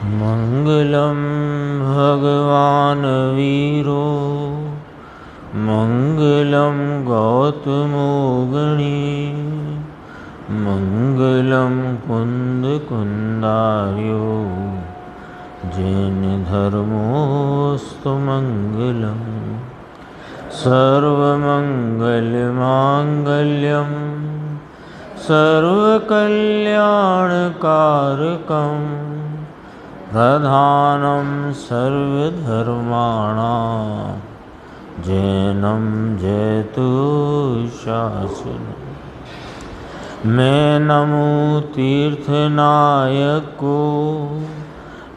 मंगलम भगवान वीरो मंगलम गौतमो गणी मंगलम कुंद कुंदार्यो जैन धर्मोस्तु मंगलम सर्वमंगलमांगल्यम सर्वकल्याणकारकं प्रधानं सर्वधर्माणां जैनं जयतु शासनम्। मैं नमो तीर्थनायक को,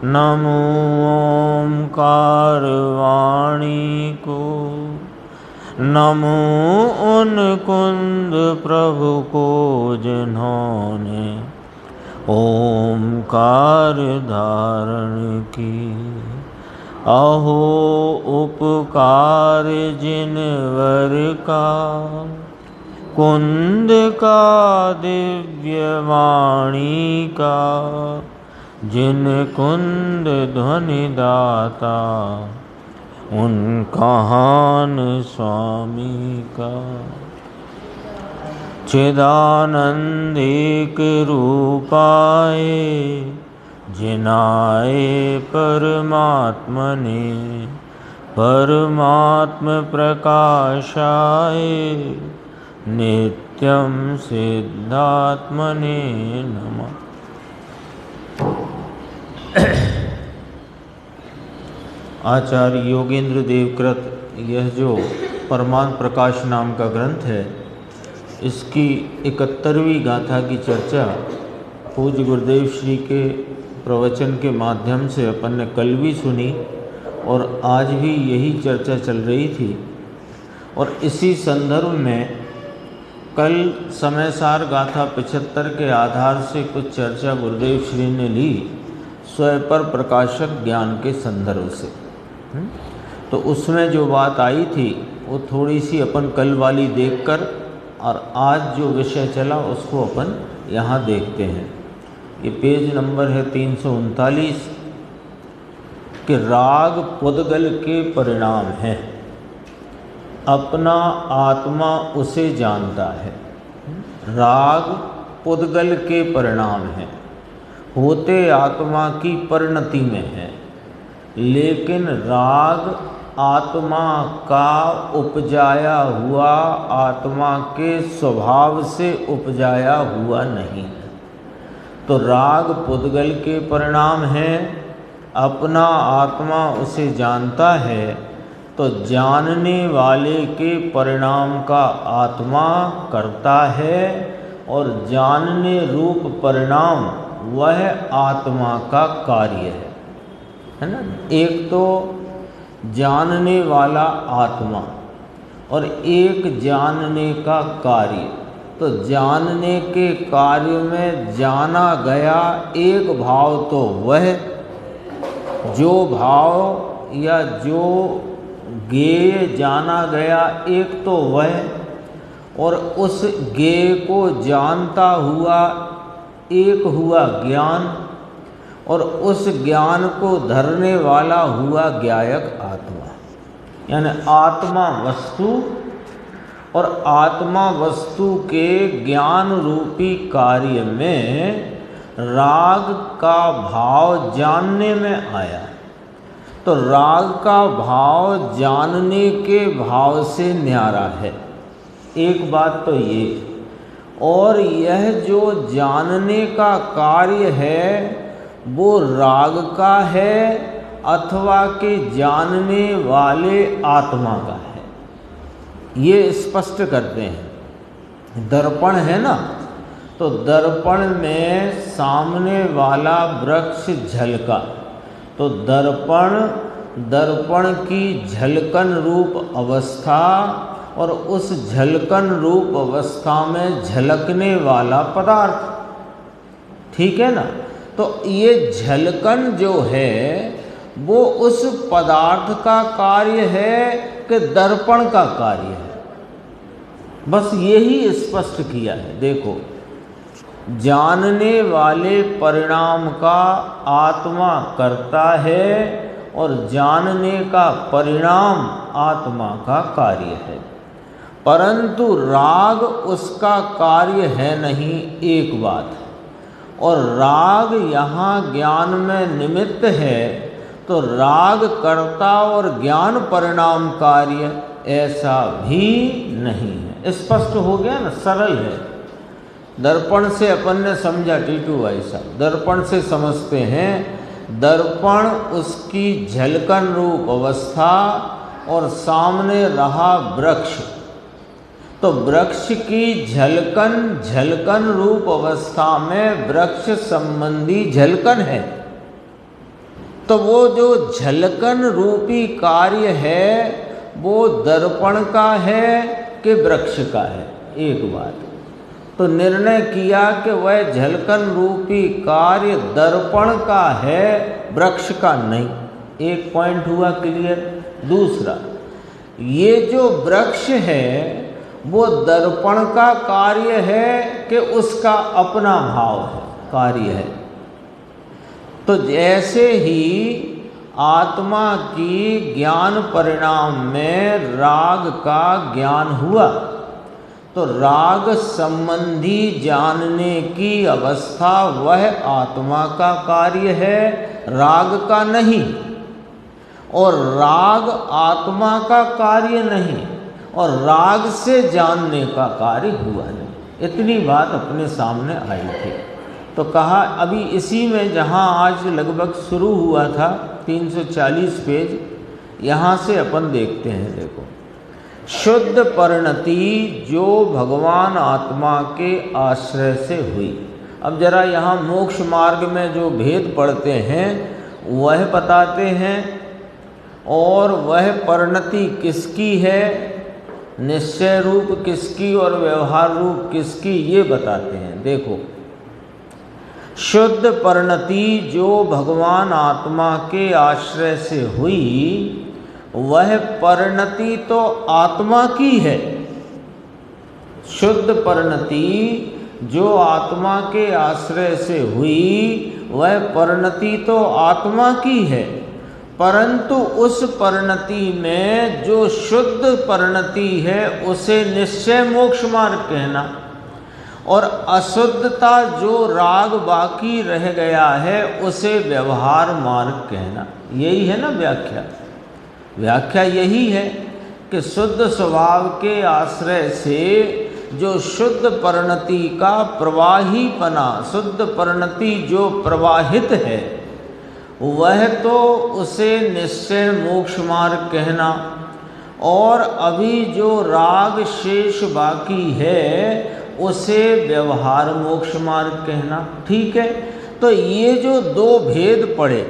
नमो ओंकार वाणी को, नमो उन कुंद प्रभु को जिन्होंने ओंकार धारण की। अहो उपकार जिनवर का, कुंद का दिव्य वाणी का, जिन कुंद ध्वनि दाता उन कहान स्वामी का। चिदानंदिक रूपाए जिनाए परमात्मने, परमात्म प्रकाशाय नित्यं सिद्धात्मने नमः। आचार्य योगेंद्र देव कृत यह जो परमात्म प्रकाश नाम का ग्रंथ है, इसकी 71वीं गाथा की चर्चा पूज्य गुरुदेव श्री के प्रवचन के माध्यम से अपन ने कल भी सुनी और आज भी यही चर्चा चल रही थी। और इसी संदर्भ में कल समयसार गाथा 75 के आधार से कुछ चर्चा गुरुदेव श्री ने ली स्वयं पर प्रकाशक ज्ञान के संदर्भ से। तो उसमें जो बात आई थी वो थोड़ी सी अपन कल वाली देखकर और आज जो विषय चला उसको अपन यहाँ देखते हैं। ये पेज नंबर है 339 कि राग पुद्गल के परिणाम हैं, अपना आत्मा उसे जानता है। राग पुद्गल के परिणाम हैं, होते आत्मा की परिणति में है, लेकिन राग आत्मा का उपजाया हुआ, आत्मा के स्वभाव से उपजाया हुआ नहीं है। तो राग पुद्गल के परिणाम हैं, अपना आत्मा उसे जानता है, तो जानने वाले के परिणाम का आत्मा करता है और जानने रूप परिणाम वह आत्मा का कार्य है ना। एक तो जानने वाला आत्मा और एक जानने का कार्य। तो जानने के कार्य में जाना गया एक भाव तो वह जो भाव या जो ज्ञेय जाना गया एक तो वह, और उस ज्ञेय को जानता हुआ एक हुआ ज्ञान, और उस ज्ञान को धरने वाला हुआ ज्ञायक आत्मा। यानी आत्मा वस्तु और आत्मा वस्तु के ज्ञान रूपी कार्य में राग का भाव जानने में आया। तो राग का भाव जानने के भाव से न्यारा है, एक बात तो ये। और यह जो जानने का कार्य है वो राग का है अथवा के जानने वाले आत्मा का है, ये स्पष्ट करते हैं। दर्पण है ना, तो दर्पण में सामने वाला वृक्ष झलका, तो दर्पण की झलकन रूप अवस्था और उस झलकन रूप अवस्था में झलकने वाला पदार्थ, ठीक है ना। तो ये झलकन जो है वो उस पदार्थ का कार्य है कि दर्पण का कार्य है, बस यही स्पष्ट किया है। देखो जानने वाले परिणाम का आत्मा करता है और जानने का परिणाम आत्मा का कार्य है, परंतु राग उसका कार्य है नहीं, एक बात है। और राग यहाँ ज्ञान में निमित्त है, तो राग कर्ता और ज्ञान परिणाम कार्य ऐसा भी नहीं है। स्पष्ट हो गया ना, सरल है। दर्पण से अपन ने समझा, टीटू भाई साहब, दर्पण से समझते हैं। दर्पण उसकी झलकन रूप अवस्था और सामने रहा वृक्ष, तो वृक्ष की झलकन रूप अवस्था में वृक्ष संबंधी झलकन है। तो वो जो झलकन रूपी कार्य है वो दर्पण का है कि वृक्ष का है, एक बात। तो निर्णय किया कि वह झलकन रूपी कार्य दर्पण का है, वृक्ष का नहीं। एक पॉइंट हुआ क्लियर। दूसरा, ये जो वृक्ष है वो दर्पण का कार्य है कि उसका अपना भाव है, कार्य है। तो जैसे ही आत्मा की ज्ञान परिणाम में राग का ज्ञान हुआ, तो राग संबंधी जानने की अवस्था वह आत्मा का कार्य है, राग का नहीं। और राग आत्मा का कार्य नहीं और राग से जानने का कार्य हुआ नहीं। इतनी बात अपने सामने आई थी। तो कहा अभी इसी में जहाँ आज लगभग शुरू हुआ था 340 पेज, यहाँ से अपन देखते हैं। देखो, शुद्ध परिणति जो भगवान आत्मा के आश्रय से हुई। अब जरा यहाँ मोक्ष मार्ग में जो भेद पढ़ते हैं वह बताते हैं, और वह परिणति किसकी है, निश्चय रूप किसकी और व्यवहार रूप किसकी, ये बताते हैं। देखो, शुद्ध परिणति जो भगवान आत्मा के आश्रय से हुई, वह परिणति तो आत्मा की है। शुद्ध परिणति जो आत्मा के आश्रय से हुई, वह परिणति तो आत्मा की है, परंतु उस परिणति में जो शुद्ध परिणति है उसे निश्चय मोक्ष मार्ग कहना, और अशुद्धता जो राग बाकी रह गया है उसे व्यवहार मार्ग कहना। यही है ना व्याख्या। व्याख्या यही है कि शुद्ध स्वभाव के आश्रय से जो शुद्ध परिणति का प्रवाहीपना, शुद्ध परिणति जो प्रवाहित है, वह तो उसे निश्चय मोक्ष मार्ग कहना, और अभी जो राग शेष बाकी है उसे व्यवहार मोक्ष मार्ग कहना। ठीक है। तो ये जो दो भेद पड़े,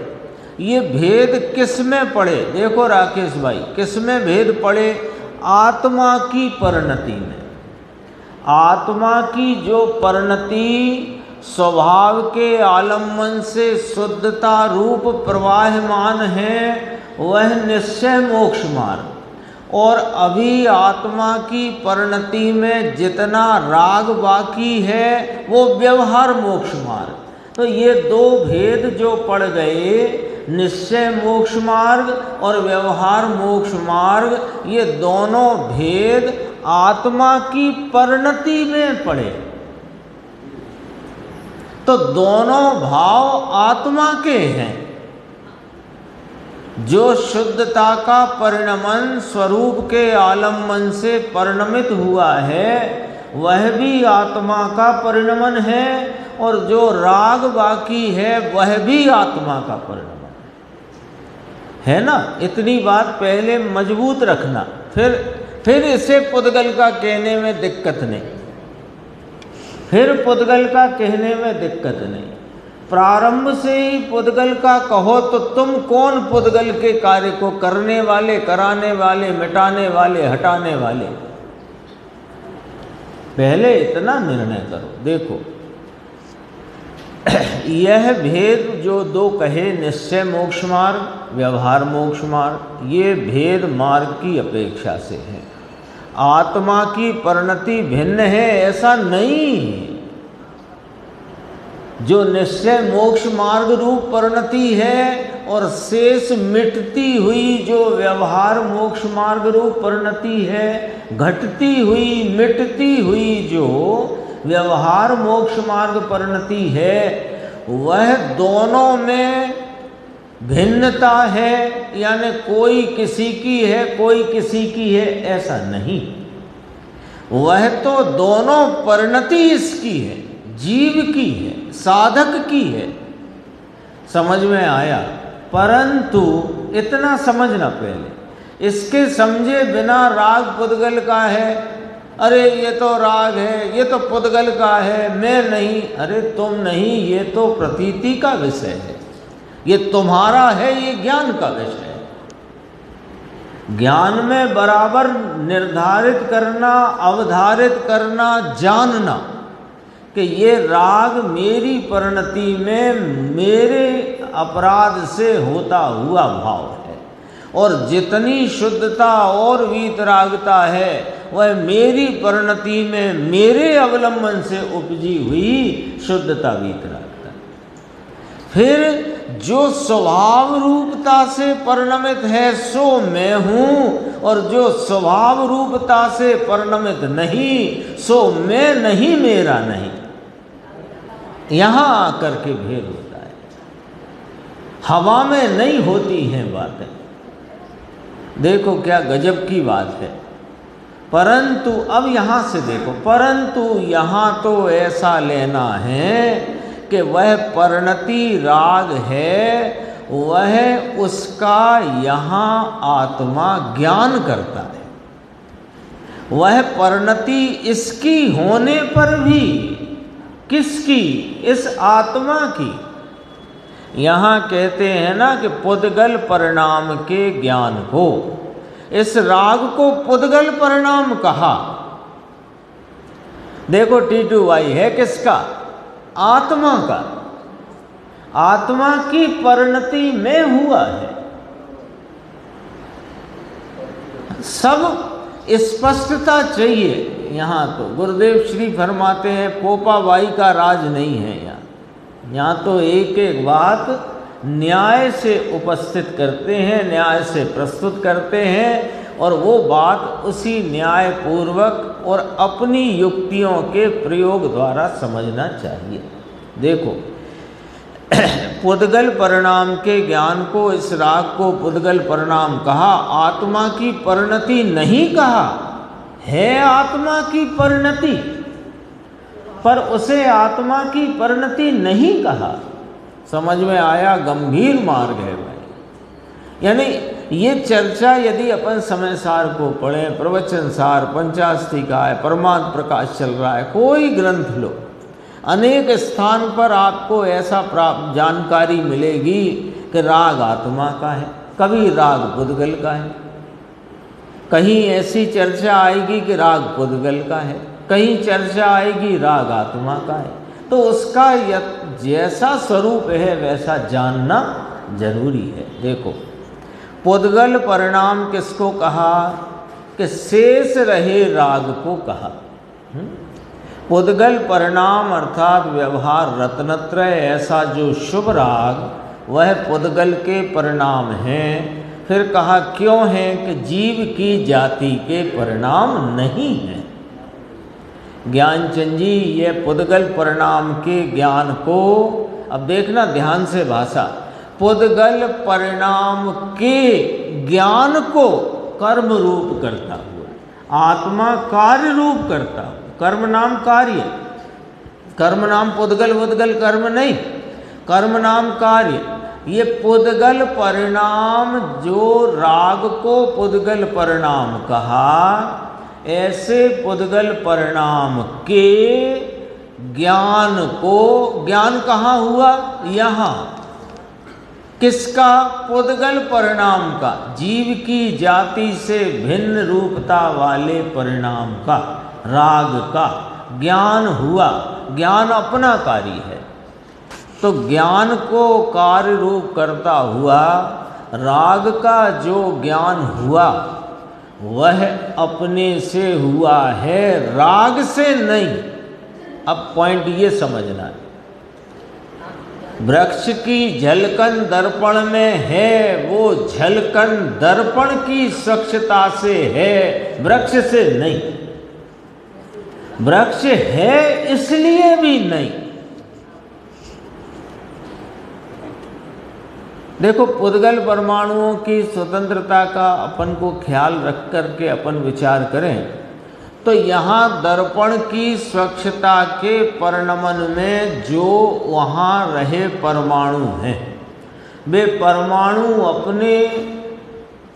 ये भेद किस में पड़े? देखो राकेश भाई, किस में भेद पड़े? आत्मा की परिणति में। आत्मा की जो परिणति स्वभाव के आलम्बन से शुद्धता रूप प्रवाहमान है, वह निश्चय मोक्ष मार्ग, और अभी आत्मा की परिणति में जितना राग बाकी है वो व्यवहार मोक्ष मार्ग। तो ये दो भेद जो पड़ गए, निश्चय मोक्ष मार्ग और व्यवहार मोक्ष मार्ग, ये दोनों भेद आत्मा की परिणति में पड़े। तो दोनों भाव आत्मा के हैं। जो शुद्धता का परिणमन स्वरूप के आलम्बन से परिणमित हुआ है, वह भी आत्मा का परिणमन है, और जो राग बाकी है वह भी आत्मा का परिणमन है ना। इतनी बात पहले मजबूत रखना, फिर इसे पुद्गल का कहने में दिक्कत नहीं, फिर पुद्गल का कहने में दिक्कत नहीं। प्रारंभ से ही पुद्गल का कहो तो तुम कौन पुद्गल के कार्य को करने वाले, कराने वाले, मिटाने वाले, हटाने वाले? पहले इतना निर्णय करो। देखो, यह भेद जो दो कहे, निश्चय मोक्ष मार्ग, व्यवहार मोक्ष मार्ग, ये भेद मार्ग की अपेक्षा से है। आत्मा की परिणति भिन्न है ऐसा नहीं। जो निश्चय मोक्ष मार्ग रूप परिणति है और शेष मिटती हुई जो व्यवहार मोक्ष मार्ग रूप परिणति है, घटती हुई मिटती हुई जो व्यवहार मोक्ष मार्ग परिणति है, वह दोनों में भिन्नता है, यानी कोई किसी की है कोई किसी की है, ऐसा नहीं। वह तो दोनों परिणति इसकी है, जीव की है, साधक की है। समझ में आया? परंतु इतना समझना पहले, इसके समझे बिना राग पुद्गल का है, अरे ये तो राग है, ये तो पुद्गल का है, मैं नहीं। अरे तुम नहीं, ये तो प्रतीति का विषय है, ये तुम्हारा है, ये ज्ञान का विषय है। ज्ञान में बराबर निर्धारित करना, अवधारित करना, जानना कि ये राग मेरी परिणति में मेरे अपराध से होता हुआ भाव है, और जितनी शुद्धता और वीतरागता है वह मेरी परिणति में मेरे अवलंबन से उपजी हुई शुद्धता वीतरागता। फिर जो स्वभाव रूपता से परिणमित है सो मैं हूँ, और जो स्वभाव रूपता से परिणमित नहीं सो मैं नहीं, मेरा नहीं। यहाँ आकर के भेद होता है, हवा में नहीं होती हैं बातें। देखो क्या गजब की बात है। परंतु अब यहाँ से देखो, परंतु यहाँ तो ऐसा लेना है कि वह परिणति राग है, वह उसका यहाँ आत्मा ज्ञान करता है। वह परिणति इसकी होने पर भी, किसकी? इस आत्मा की। यहाँ कहते हैं ना कि पुद्गल परिणाम के ज्ञान को, इस राग को पुद्गल परिणाम कहा। देखो टीटू भाई है किसका? आत्मा का। आत्मा की परिणति में हुआ है। सब स्पष्टता चाहिए। यहाँ तो गुरुदेव श्री फरमाते हैं पोपाबाई का राज नहीं है। यहाँ तो एक एक बात न्याय से उपस्थित करते हैं, न्याय से प्रस्तुत करते हैं, और वो बात उसी न्याय पूर्वक और अपनी युक्तियों के प्रयोग द्वारा समझना चाहिए। देखो पुद्गल परिणाम के ज्ञान को, इस राग को पुद्गल परिणाम कहा, आत्मा की परिणति नहीं कहा है। आत्मा की परिणति, पर उसे आत्मा की परिणति नहीं कहा। समझ में आया? गंभीर मार्ग है भाई। यानी ये चर्चा यदि अपन समय सार को पढ़ें, प्रवचन सार, पंचास्तिका है, परमार्थ प्रकाश चल रहा है, कोई ग्रंथ लो, अनेक स्थान पर आपको ऐसा प्राप्त जानकारी मिलेगी कि राग आत्मा का है, कभी राग पुद्गल का है, कहीं ऐसी चर्चा आएगी कि राग पुद्गल का है, कहीं चर्चा आएगी राग आत्मा का है। तो उसका जैसा स्वरूप है वैसा जानना जरूरी है। देखो पुद्गल परिणाम किसको कहा? कि शेष रहे राग को कहा। पुद्गल परिणाम अर्थात व्यवहार रत्नत्रय, ऐसा जो शुभ राग वह पुद्गल के परिणाम हैं। फिर कहा क्यों है? कि जीव की जाति के परिणाम नहीं हैं। ज्ञानचंद जी ये पुद्गल परिणाम के ज्ञान को, अब देखना ध्यान से भाषा, पुद्गल परिणाम के ज्ञान को कर्म रूप करता हुआ, आत्मा कार्य रूप करता हुआ, कर्म नाम कार्य, कर्म नाम पुद्गल, पुद्गल कर्म नहीं, कर्म नाम कार्य। ये पुद्गल परिणाम, जो राग को पुद्गल परिणाम कहा, ऐसे पुद्गल परिणाम के ज्ञान को, ज्ञान कहाँ हुआ? यहाँ। किसका? पुद्गल परिणाम का, जीव की जाति से भिन्न रूपता वाले परिणाम का, राग का ज्ञान हुआ। ज्ञान अपना कार्य है, तो ज्ञान को कार्य रूप करता हुआ राग का जो ज्ञान हुआ वह अपने से हुआ है, राग से नहीं। अब पॉइंट ये समझना है, वृक्ष की झलकन दर्पण में है, वो झलकन दर्पण की स्वच्छता से है, वृक्ष से नहीं। वृक्ष है इसलिए भी नहीं। देखो, पुद्गल परमाणुओं की स्वतंत्रता का अपन को ख्याल रख करके अपन विचार करें तो यहाँ दर्पण की स्वच्छता के परिणमन में जो वहाँ रहे परमाणु हैं, वे परमाणु अपने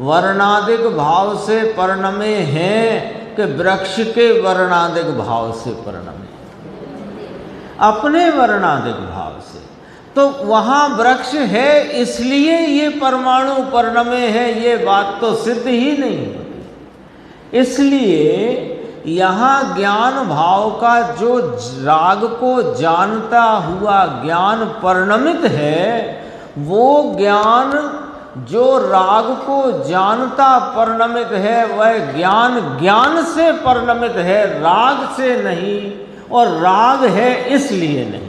वर्णादिक भाव से परिणमे हैं कि वृक्ष के वर्णादिक भाव से परिणमे, अपने वर्णादिक भाव से। तो वहाँ वृक्ष है इसलिए ये परमाणु परिणमे हैं, ये बात तो सिद्ध ही नहीं होती। इसलिए यहाँ ज्ञान भाव का जो राग को जानता हुआ ज्ञान परिणमित है, वो ज्ञान जो राग को जानता परिणमित है, वह ज्ञान ज्ञान से परिणमित है, राग से नहीं, और राग है इसलिए नहीं।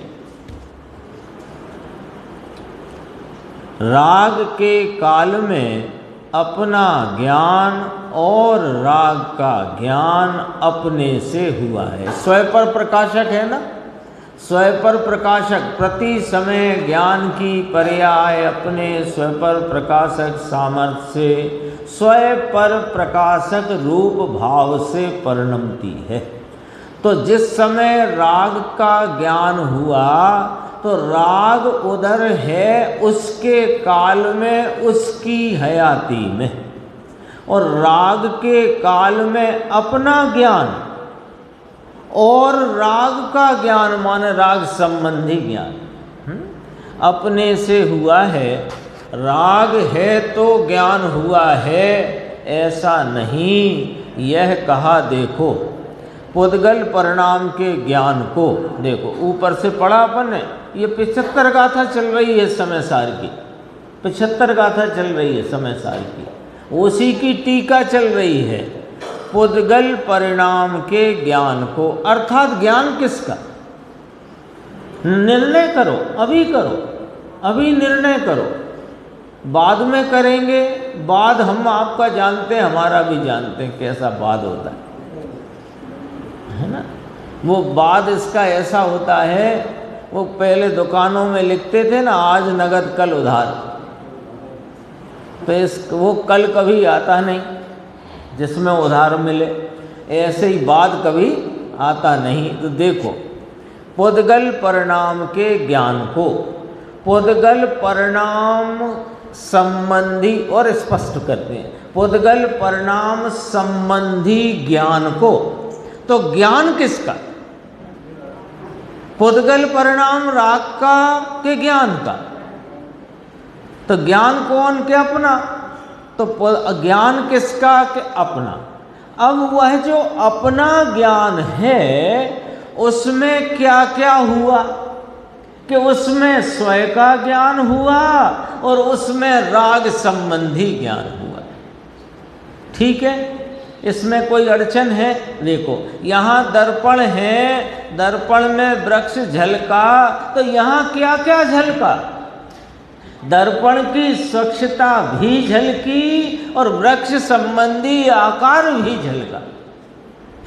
राग के काल में अपना ज्ञान और राग का ज्ञान अपने से हुआ है। स्वयं पर प्रकाशक है ना, स्वयं पर प्रकाशक प्रति समय ज्ञान की पर्याय अपने स्वयं पर प्रकाशक सामर्थ्य से स्वयं पर प्रकाशक रूप भाव से परिणमती है। तो जिस समय राग का ज्ञान हुआ तो राग उधर है उसके काल में, उसकी हयाती में, और राग के काल में अपना ज्ञान और राग का ज्ञान माने राग संबंधी ज्ञान अपने से हुआ है। राग है तो ज्ञान हुआ है ऐसा नहीं, यह कहा। देखो पुद्गल परिणाम के ज्ञान को देखो, ऊपर से पढ़ा अपन ने, ये 75 गाथा चल रही है समय सार की, 75 गाथा चल रही है समय सार की, उसी की टीका चल रही है पुद्गल परिणाम के ज्ञान को। अर्थात ज्ञान किसका? निर्णय करो, अभी करो, अभी निर्णय करो, बाद में करेंगे। बाद हम आपका जानते हैं, हमारा भी जानते हैं कैसा बाद होता है ना। वो बाद इसका ऐसा होता है, वो पहले दुकानों में लिखते थे ना, आज नगद कल उधार, तो वो कल कभी आता नहीं जिसमें उधार मिले, ऐसे ही बाद कभी आता नहीं। तो देखो पुद्गल परिणाम के ज्ञान को, पुद्गल परिणाम संबंधी, और स्पष्ट करते हैं पुद्गल परिणाम संबंधी ज्ञान को। तो ज्ञान किसका? पुद्गल परिणाम राग का के ज्ञान का। तो ज्ञान कौन के? अपना। तो ज्ञान किसका? के अपना। अब वह जो अपना ज्ञान है उसमें क्या क्या हुआ कि उसमें स्वयं का ज्ञान हुआ और उसमें राग संबंधी ज्ञान हुआ। ठीक है, इसमें कोई अड़चन है? देखो यहाँ दर्पण है, दर्पण में वृक्ष झलका, तो यहाँ क्या क्या झलका? दर्पण की स्वच्छता भी झलकी और वृक्ष संबंधी आकार भी झलका,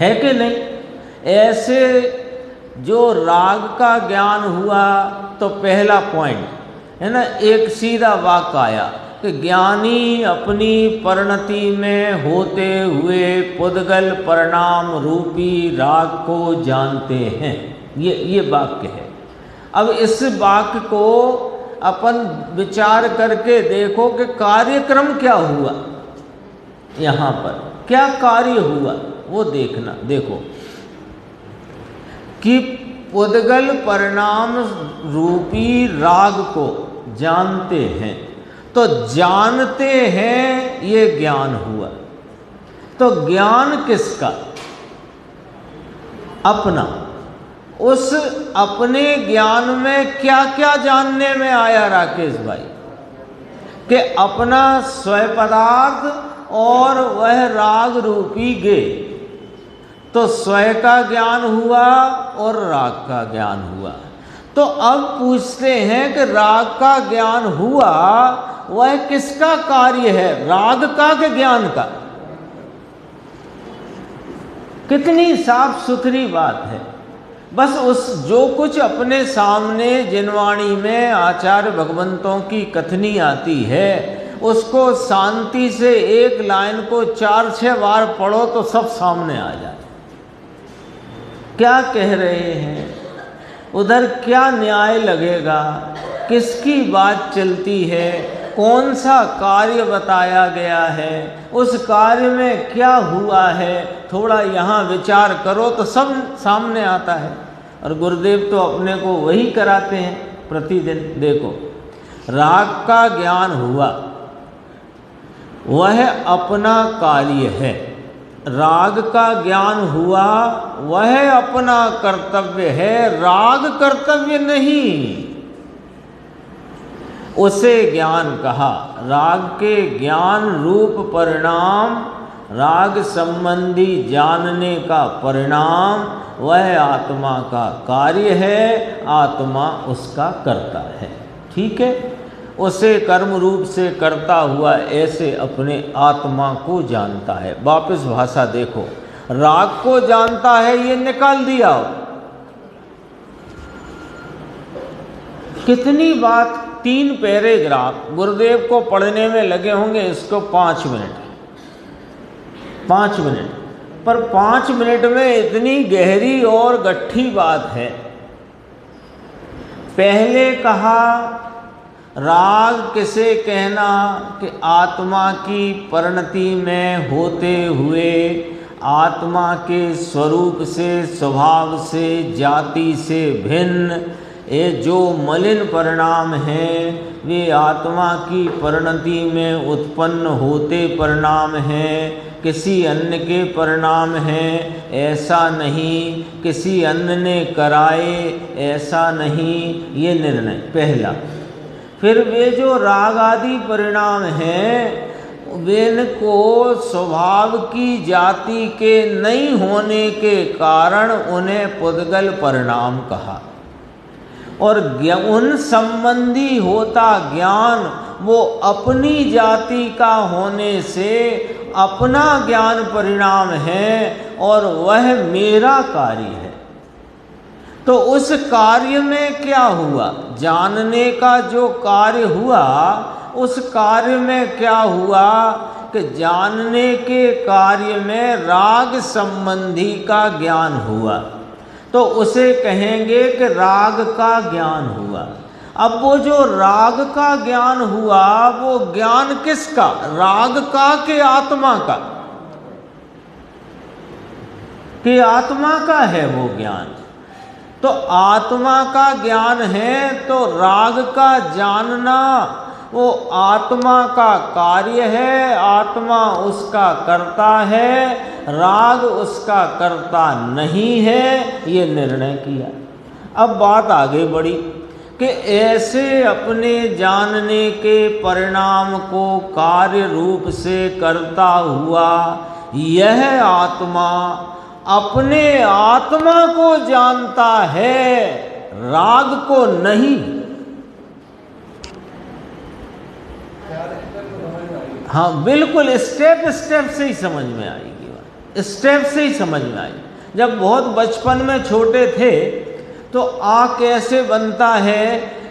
है कि नहीं? ऐसे जो राग का ज्ञान हुआ, तो पहला पॉइंट है ना, एक सीधा वाक्य आया कि ज्ञानी अपनी परिणति में होते हुए पुद्गल परिणाम रूपी राग को जानते हैं। ये वाक्य है। अब इस वाक्य को अपन विचार करके देखो कि कार्यक्रम क्या हुआ, यहाँ पर क्या कार्य हुआ वो देखना। देखो कि पुद्गल परिणाम रूपी राग को जानते हैं, तो जानते हैं ये ज्ञान हुआ। तो ज्ञान किसका? अपना। उस अपने ज्ञान में क्या क्या जानने में आया राकेश भाई? कि अपना स्वयं पदार्थ और वह राग रूपी गे, तो स्वयं का ज्ञान हुआ और राग का ज्ञान हुआ। तो अब पूछते हैं कि राग का ज्ञान हुआ, वह किसका कार्य है, राग का कि ज्ञान का? कितनी साफ सुथरी बात है। बस उस जो कुछ अपने सामने जिनवाणी में आचार्य भगवंतों की कथनी आती है, उसको शांति से एक लाइन को 4-6 बार पढ़ो तो सब सामने आ जाए। क्या कह रहे हैं, उधर क्या न्याय लगेगा, किसकी बात चलती है, कौन सा कार्य बताया गया है, उस कार्य में क्या हुआ है, थोड़ा यहाँ विचार करो तो सब सामने आता है। और गुरुदेव तो अपने को वही कराते हैं प्रतिदिन। देखो, राग का ज्ञान हुआ, वह अपना कार्य है। राग का ज्ञान हुआ, वह अपना कर्तव्य है, राग कर्तव्य नहीं। उसे ज्ञान कहा। राग के ज्ञान रूप परिणाम, राग संबंधी जानने का परिणाम, वह आत्मा का कार्य है, आत्मा उसका करता है। ठीक है, उसे कर्म रूप से करता हुआ ऐसे अपने आत्मा को जानता है। वापस भाषा देखो, राग को जानता है, ये निकाल दिया। कितनी बात, 3 पैराग्राफ गुरुदेव को पढ़ने में लगे होंगे इसको 5 मिनट, 5 मिनट, पर 5 मिनट में इतनी गहरी और गट्ठी बात है। पहले कहा राग किसे कहना कि आत्मा की परिणति में होते हुए आत्मा के स्वरूप से, स्वभाव से, जाति से भिन्न ये जो मलिन परिणाम हैं, वे आत्मा की परिणति में उत्पन्न होते परिणाम हैं, किसी अन्य के परिणाम हैं ऐसा नहीं, किसी अन्य ने कराए ऐसा नहीं, ये निर्णय पहला। फिर वे जो राग आदि परिणाम हैं, वे को स्वभाव की जाति के नहीं होने के कारण उन्हें पुद्गल परिणाम कहा। और उन संबंधी होता ज्ञान वो अपनी जाति का होने से अपना ज्ञान परिणाम है और वह मेरा कार्य है। तो उस कार्य में क्या हुआ, जानने का जो कार्य हुआ, उस कार्य में क्या हुआ कि जानने के कार्य में राग संबंधी का ज्ञान हुआ, तो उसे कहेंगे कि राग का ज्ञान हुआ। अब वो जो राग का ज्ञान हुआ, वो ज्ञान किसका, राग का कि आत्मा का? कि आत्मा का है वो ज्ञान। तो आत्मा का ज्ञान है, तो राग का जानना वो आत्मा का कार्य है, आत्मा उसका करता है, राग उसका करता नहीं है, ये निर्णय किया। अब बात आगे बढ़ी कि ऐसे अपने जानने के परिणाम को कार्य रूप से करता हुआ यह आत्मा अपने आत्मा को जानता है, राग को नहीं। हाँ बिल्कुल, स्टेप स्टेप से ही समझ में आएगी बात, स्टेप से ही समझ में आई। जब बहुत बचपन में छोटे थे तो कैसे बनता है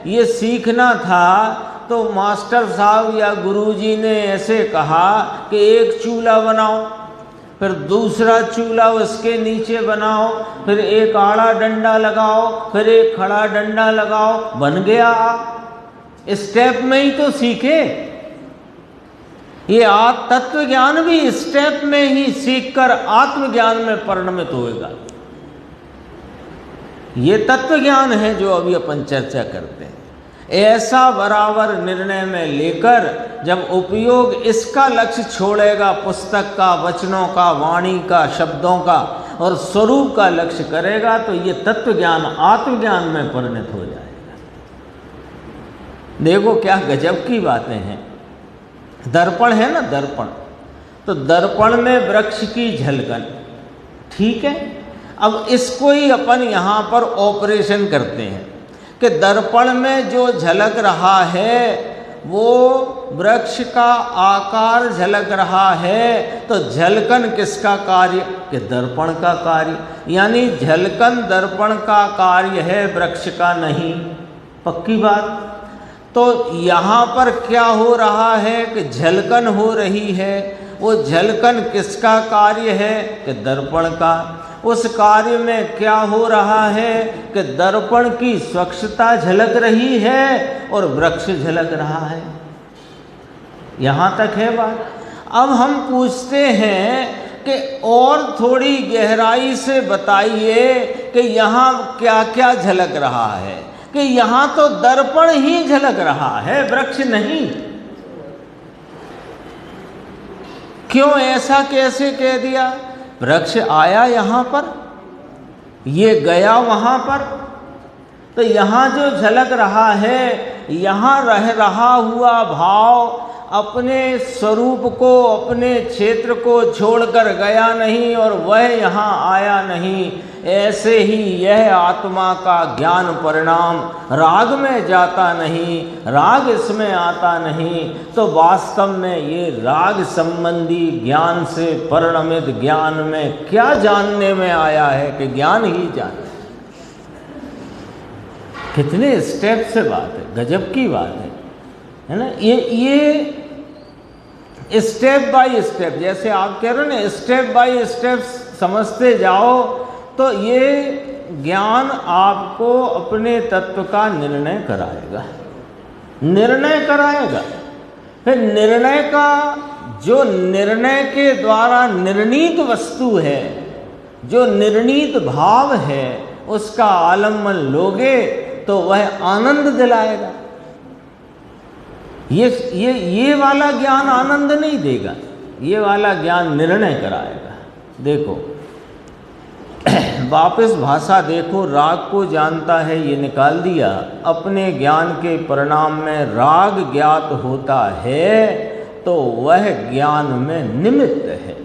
ये सीखना था, तो मास्टर साहब या गुरुजी ने ऐसे कहा कि एक चूल्हा बनाओ, फिर दूसरा चूल्हा उसके नीचे बनाओ, फिर एक आड़ा डंडा लगाओ, फिर एक खड़ा डंडा लगाओ, बन गया। स्टेप में ही तो सीखे। ये तत्व ज्ञान भी स्टेप में ही सीखकर आत्मज्ञान में परिणमित होएगा। ये तत्व ज्ञान है जो अभी अपन चर्चा करते हैं। ऐसा बराबर निर्णय में लेकर जब उपयोग इसका लक्ष्य छोड़ेगा, पुस्तक का, वचनों का, वाणी का, शब्दों का और स्वरूप का लक्ष्य करेगा, तो ये तत्व ज्ञान आत्मज्ञान में परिणत हो जाएगा। देखो क्या गजब की बातें हैं। दर्पण है ना, दर्पण, तो दर्पण में वृक्ष की झलकन, ठीक है। अब इसको ही अपन यहाँ पर ऑपरेशन करते हैं कि दर्पण में जो झलक रहा है वो वृक्ष का आकार झलक रहा है, तो झलकन किसका कार्य? कि दर्पण का कार्य। यानी झलकन दर्पण का कार्य है, वृक्ष का नहीं। पक्की बात। तो यहाँ पर क्या हो रहा है कि झलकन हो रही है। वो झलकन किसका कार्य है? कि दर्पण का। उस कार्य में क्या हो रहा है कि दर्पण की स्वच्छता झलक रही है और वृक्ष झलक रहा है। यहाँ तक है बात। अब हम पूछते हैं कि और थोड़ी गहराई से बताइए कि यहाँ क्या क्या झलक रहा है। कि यहाँ तो दर्पण ही झलक रहा है, वृक्ष नहीं। क्यों ऐसा कैसे कह दिया? वृक्ष आया यहाँ पर, ये गया वहाँ पर, तो यहाँ जो झलक रहा है, यहाँ रह रहा हुआ भाव अपने स्वरूप को, अपने क्षेत्र को छोड़कर गया नहीं और वह यहाँ आया नहीं। ऐसे ही यह आत्मा का ज्ञान परिणाम राग में जाता नहीं, राग इसमें आता नहीं। तो वास्तव में ये राग संबंधी ज्ञान से परिणमित ज्ञान में क्या जानने में आया है कि ज्ञान ही जान। कितने स्टेप से बात है, गजब की बात है ना। ये स्टेप बाय स्टेप, जैसे आप कह रहे हो ना, स्टेप बाय स्टेप समझते जाओ तो ये ज्ञान आपको अपने तत्व का निर्णय कराएगा, निर्णय कराएगा। फिर निर्णय का जो निर्णय के द्वारा निर्णीत वस्तु है, जो निर्णीत भाव है, उसका आलम्बन लोगे तो वह आनंद दिलाएगा। ये वाला ज्ञान आनंद नहीं देगा, ये वाला ज्ञान निर्णय कराएगा। देखो वापस भाषा देखो, राग को जानता है ये निकाल दिया। अपने ज्ञान के परिणाम में राग ज्ञात होता है तो वह ज्ञान में निमित्त है।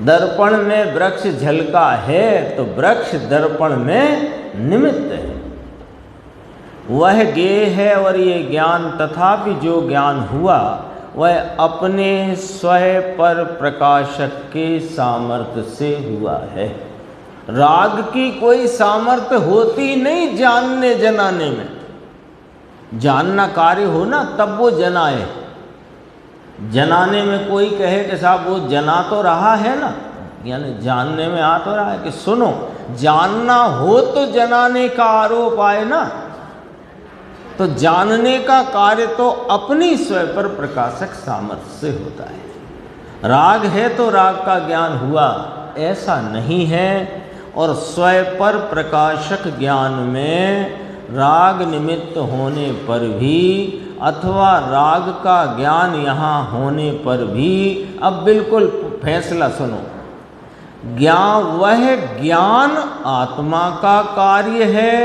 दर्पण में वृक्ष झलका है तो वृक्ष दर्पण में निमित्त है। वह ज्ञेय है और ये ज्ञान, तथापि जो ज्ञान हुआ वह अपने स्वयं पर प्रकाशक के सामर्थ्य से हुआ है। राग की कोई सामर्थ्य होती नहीं जानने जनाने में। जानना कार्य हो ना तब वो जनाए। जनाने में कोई कहे कि साहब वो जना तो रहा है ना, यानी जानने में आ तो रहा है कि सुनो, जानना हो तो जनाने का आरोप आए ना। तो जानने का कार्य तो अपनी स्वयं पर प्रकाशक सामर्थ्य से होता है। राग है तो राग का ज्ञान हुआ, ऐसा नहीं है। और स्वयं पर प्रकाशक ज्ञान में राग निमित्त होने पर भी अथवा राग का ज्ञान यहाँ होने पर भी, अब बिल्कुल फैसला सुनो, वह ज्ञान आत्मा का कार्य है,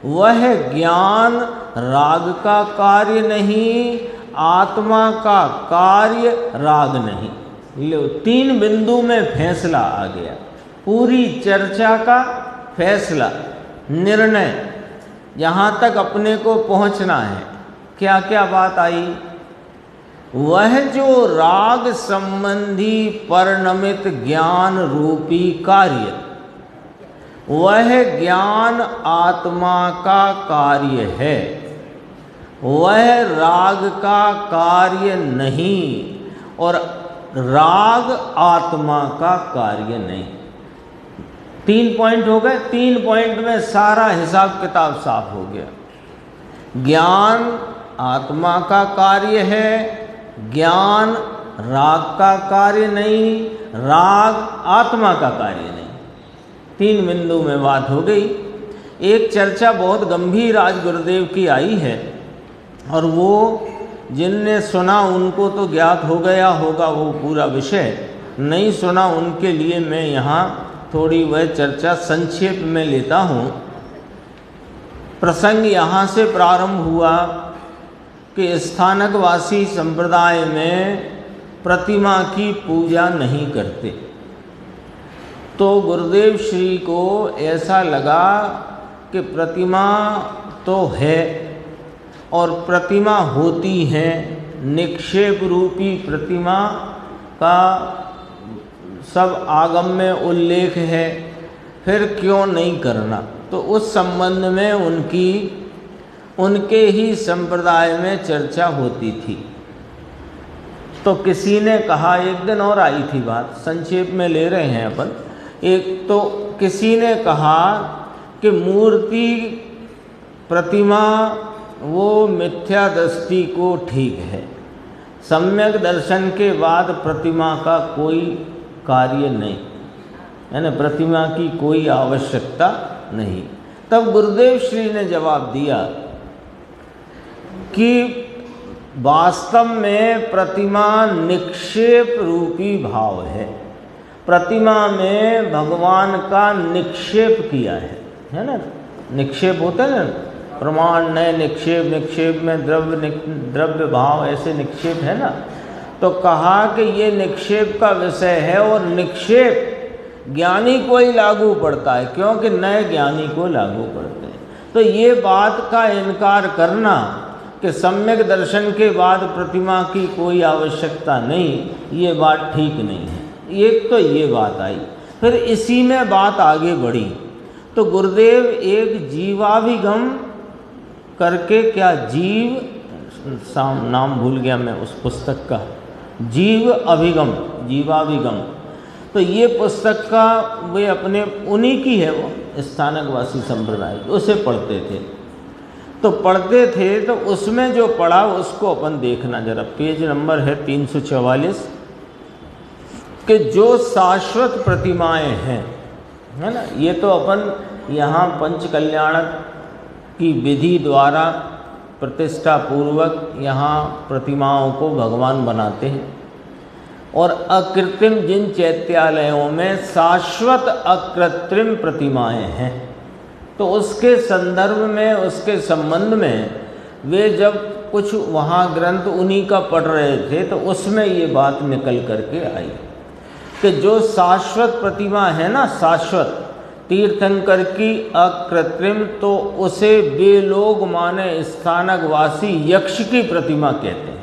वह ज्ञान राग का कार्य नहीं, आत्मा का कार्य राग नहीं। लो, 3 बिंदु में फैसला आ गया। पूरी चर्चा का फैसला, निर्णय, यहाँ तक अपने को पहुँचना है। क्या क्या बात आई? वह जो राग संबंधी परिणमित ज्ञान रूपी कार्य, वह ज्ञान आत्मा का कार्य है, वह राग का कार्य नहीं और राग आत्मा का कार्य नहीं। 3 पॉइंट हो गए। 3 पॉइंट में सारा हिसाब किताब साफ हो गया। ज्ञान आत्मा का कार्य है, ज्ञान राग का कार्य नहीं, राग आत्मा का कार्य नहीं। 3 बिंदु में बात हो गई। एक चर्चा बहुत गंभीर आज गुरुदेव की आई है और वो जिनने सुना उनको तो ज्ञात हो गया होगा वो पूरा विषय, नहीं सुना उनके लिए मैं यहाँ थोड़ी वह चर्चा संक्षेप में लेता हूँ। प्रसंग यहाँ से प्रारंभ हुआ कि स्थानकवासी संप्रदाय में प्रतिमा की पूजा नहीं करते। तो गुरुदेव श्री को ऐसा लगा कि प्रतिमा तो है और प्रतिमा होती है, निक्षेप रूपी प्रतिमा का सब आगम में उल्लेख है, फिर क्यों नहीं करना। तो उस संबंध में उनके ही संप्रदाय में चर्चा होती थी। तो किसी ने कहा, एक दिन और आई थी बात, संक्षेप में ले रहे हैं अपन। एक तो किसी ने कहा कि मूर्ति प्रतिमा वो मिथ्या दृष्टि को ठीक है, सम्यक दर्शन के बाद प्रतिमा का कोई कार्य नहीं, यानी प्रतिमा की कोई आवश्यकता नहीं। तब गुरुदेव श्री ने जवाब दिया कि वास्तव में प्रतिमा निक्षेप रूपी भाव है, प्रतिमा में भगवान का निक्षेप किया है ना। निक्षेप होता है ना, प्रमाण नए निक्षेप, निक्षेप में द्रव्य भाव, ऐसे निक्षेप है ना। तो कहा कि ये निक्षेप का विषय है और निक्षेप ज्ञानी को ही लागू पड़ता है, क्योंकि नए ज्ञानी को लागू पड़ते हैं। तो ये बात का इनकार करना कि सम्यक दर्शन के बाद प्रतिमा की कोई आवश्यकता नहीं, ये बात ठीक नहीं है। एक तो ये बात आई, फिर इसी में बात आगे बढ़ी। तो गुरुदेव एक जीवाभिगम करके, क्या नाम भूल गया मैं उस पुस्तक का, जीवाभिगम। तो ये पुस्तक का वे अपने उन्हीं की है, वो स्थानकवासी संप्रदाय, उसे पढ़ते थे। तो पढ़ते थे तो उसमें जो पढ़ा उसको अपन देखना जरा। पेज नंबर है 344 कि जो शाश्वत प्रतिमाएं हैं, है ना, ये तो अपन यहाँ पंच कल्याणक की विधि द्वारा प्रतिष्ठा पूर्वक यहाँ प्रतिमाओं को भगवान बनाते हैं। और अकृत्रिम जिन चैत्यालयों में शाश्वत अकृत्रिम प्रतिमाएं हैं, तो उसके संदर्भ में, उसके संबंध में वे जब कुछ वहाँ ग्रंथ उन्हीं का पढ़ रहे थे तो उसमें ये बात निकल करके आई कि जो शाश्वत प्रतिमा है ना, शाश्वत तीर्थंकर की अकृत्रिम, तो उसे वे लोग माने स्थानकवासी यक्ष की प्रतिमा कहते हैं।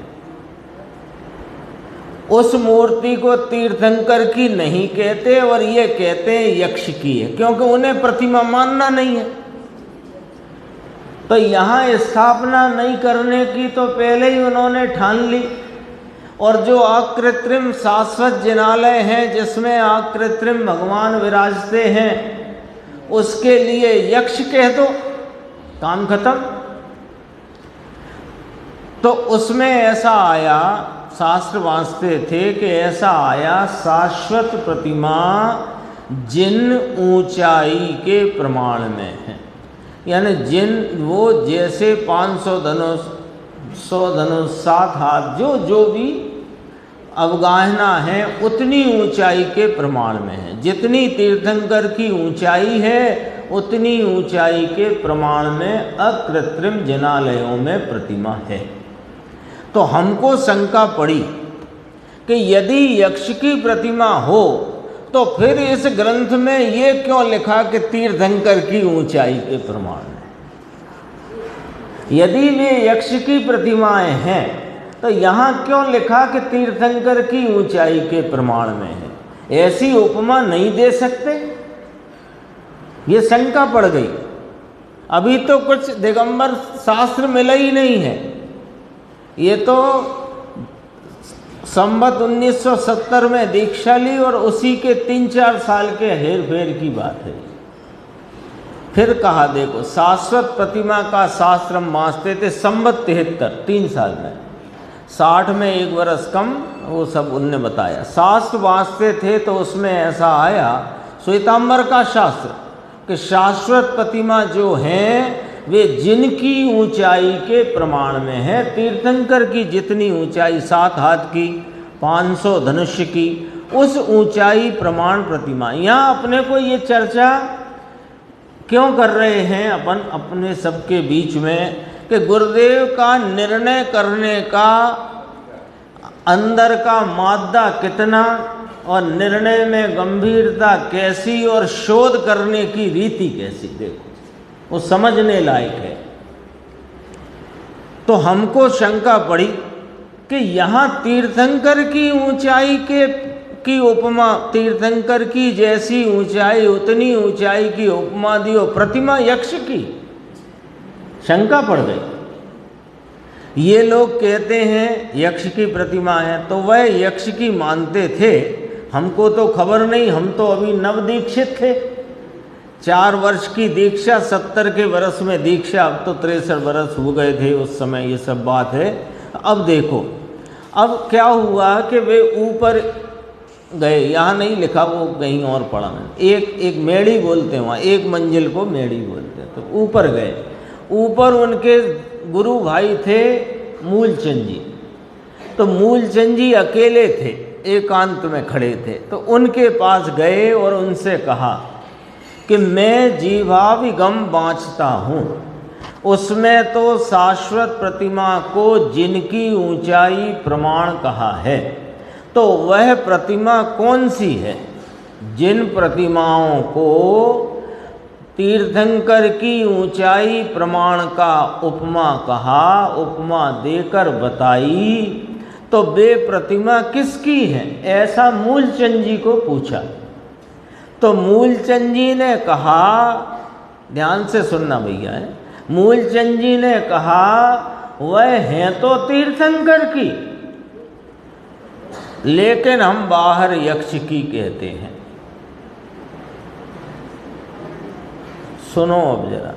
उस मूर्ति को तीर्थंकर की नहीं कहते और ये कहते हैं यक्ष की है, क्योंकि उन्हें प्रतिमा मानना नहीं है। तो यहाँ स्थापना नहीं करने की तो पहले ही उन्होंने ठान ली। और जो अकृत्रिम शाश्वत जिनालय हैं जिसमें अकृत्रिम भगवान विराजते हैं, उसके लिए यक्ष कह दो, काम खत्म। तो उसमें ऐसा आया, शास्त्र वांचते थे कि ऐसा आया, शाश्वत प्रतिमा जिन ऊंचाई के प्रमाण में है, यानी जिन वो जैसे 500 धनुष, 100 धनुष, 7 हाथ, जो भी अवगाहना है उतनी ऊंचाई के प्रमाण में है। जितनी तीर्थंकर की ऊंचाई है उतनी ऊंचाई के प्रमाण में अकृत्रिम जिनालयों में प्रतिमा है। तो हमको शंका पड़ी कि यदि यक्ष की प्रतिमा हो तो फिर इस ग्रंथ में ये क्यों लिखा कि तीर्थंकर की ऊंचाई के प्रमाण में। यदि वे यक्ष की प्रतिमाएं हैं तो यहाँ क्यों लिखा कि तीर्थंकर की ऊंचाई के प्रमाण में है। ऐसी उपमा नहीं दे सकते, ये शंका पड़ गई। अभी तो कुछ दिगंबर शास्त्र मिला ही नहीं है। ये तो संवत 1970 में दीक्षा ली और उसी के 3-4 साल के हेर फेर की बात है। फिर कहा देखो, शाश्वत प्रतिमा का शास्त्र हम वाँचते थे संवत 73, 3 साल में, 60 में 1 वर्ष कम, वो सब उनने बताया। शास्त्र वाँचते थे तो उसमें ऐसा आया, श्वेतांबर का शास्त्र, कि शाश्वत प्रतिमा जो हैं वे जिनकी ऊंचाई के प्रमाण में है, तीर्थंकर की जितनी ऊंचाई 7 हाथ की, 500 धनुष्य की, उस ऊंचाई प्रमाण प्रतिमा। यहाँ अपने को ये चर्चा क्यों कर रहे हैं अपन अपने सबके बीच में कि गुरुदेव का निर्णय करने का अंदर का मादा कितना और निर्णय में गंभीरता कैसी और शोध करने की रीति कैसी, देखो वो समझने लायक है। तो हमको शंका पड़ी कि यहाँ तीर्थंकर की ऊंचाई की उपमा, तीर्थंकर की जैसी ऊंचाई उतनी ऊंचाई की उपमा दी और प्रतिमा यक्ष की। शंका पड़ गई। ये लोग कहते हैं यक्ष की प्रतिमा है, तो वह यक्ष की मानते थे। हमको तो खबर नहीं, हम तो अभी नवदीक्षित थे। 4 वर्ष की दीक्षा, 70 के वर्ष में दीक्षा, अब तो 63 वर्ष हो गए थे उस समय, ये सब बात है। अब देखो, अब क्या हुआ कि वे ऊपर गए, यहाँ नहीं लिखा, वो कहीं और पढ़ा मैंने। एक मेड़ी बोलते हैं वहाँ, एक मंजिल को मेड़ी बोलते हैं। तो ऊपर गए, ऊपर उनके गुरु भाई थे मूलचंद जी। तो मूलचंद जी अकेले थे, एकांत में खड़े थे। तो उनके पास गए और उनसे कहा कि मैं जीवाभिगम बाँचता हूँ, उसमें तो शाश्वत प्रतिमा को जिनकी ऊंचाई प्रमाण कहा है, तो वह प्रतिमा कौन सी है? जिन प्रतिमाओं को तीर्थंकर की ऊंचाई प्रमाण का उपमा कहा, उपमा देकर बताई, तो वे प्रतिमा किसकी है? ऐसा मूलचंद जी को पूछा। तो मूलचंद जी ने कहा, ध्यान से सुनना भैया है, मूलचंद जी ने कहा वह है तो तीर्थंकर की, लेकिन हम बाहर यक्ष की कहते हैं। सुनो अब जरा,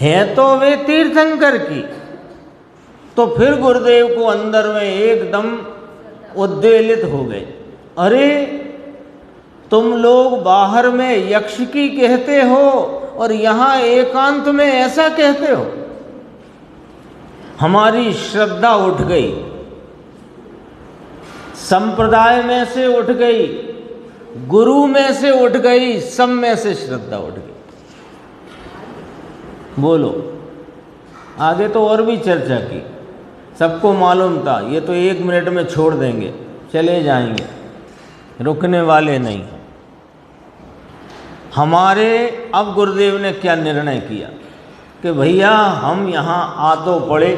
है तो वे तीर्थंकर की। तो फिर गुरुदेव को अंदर में एकदम उद्वेलित हो गए। अरे तुम लोग बाहर में यक्ष की कहते हो और यहाँ एकांत में ऐसा कहते हो। हमारी श्रद्धा उठ गई, संप्रदाय में से उठ गई, गुरु में से उठ गई, सब में से श्रद्धा उठ गई। बोलो, आगे तो और भी चर्चा की, सबको मालूम था। ये तो 1 मिनट में छोड़ देंगे, चले जाएंगे, रुकने वाले नहीं। हमारे अब गुरुदेव ने क्या निर्णय किया कि भैया हम यहाँ आ तो पड़े,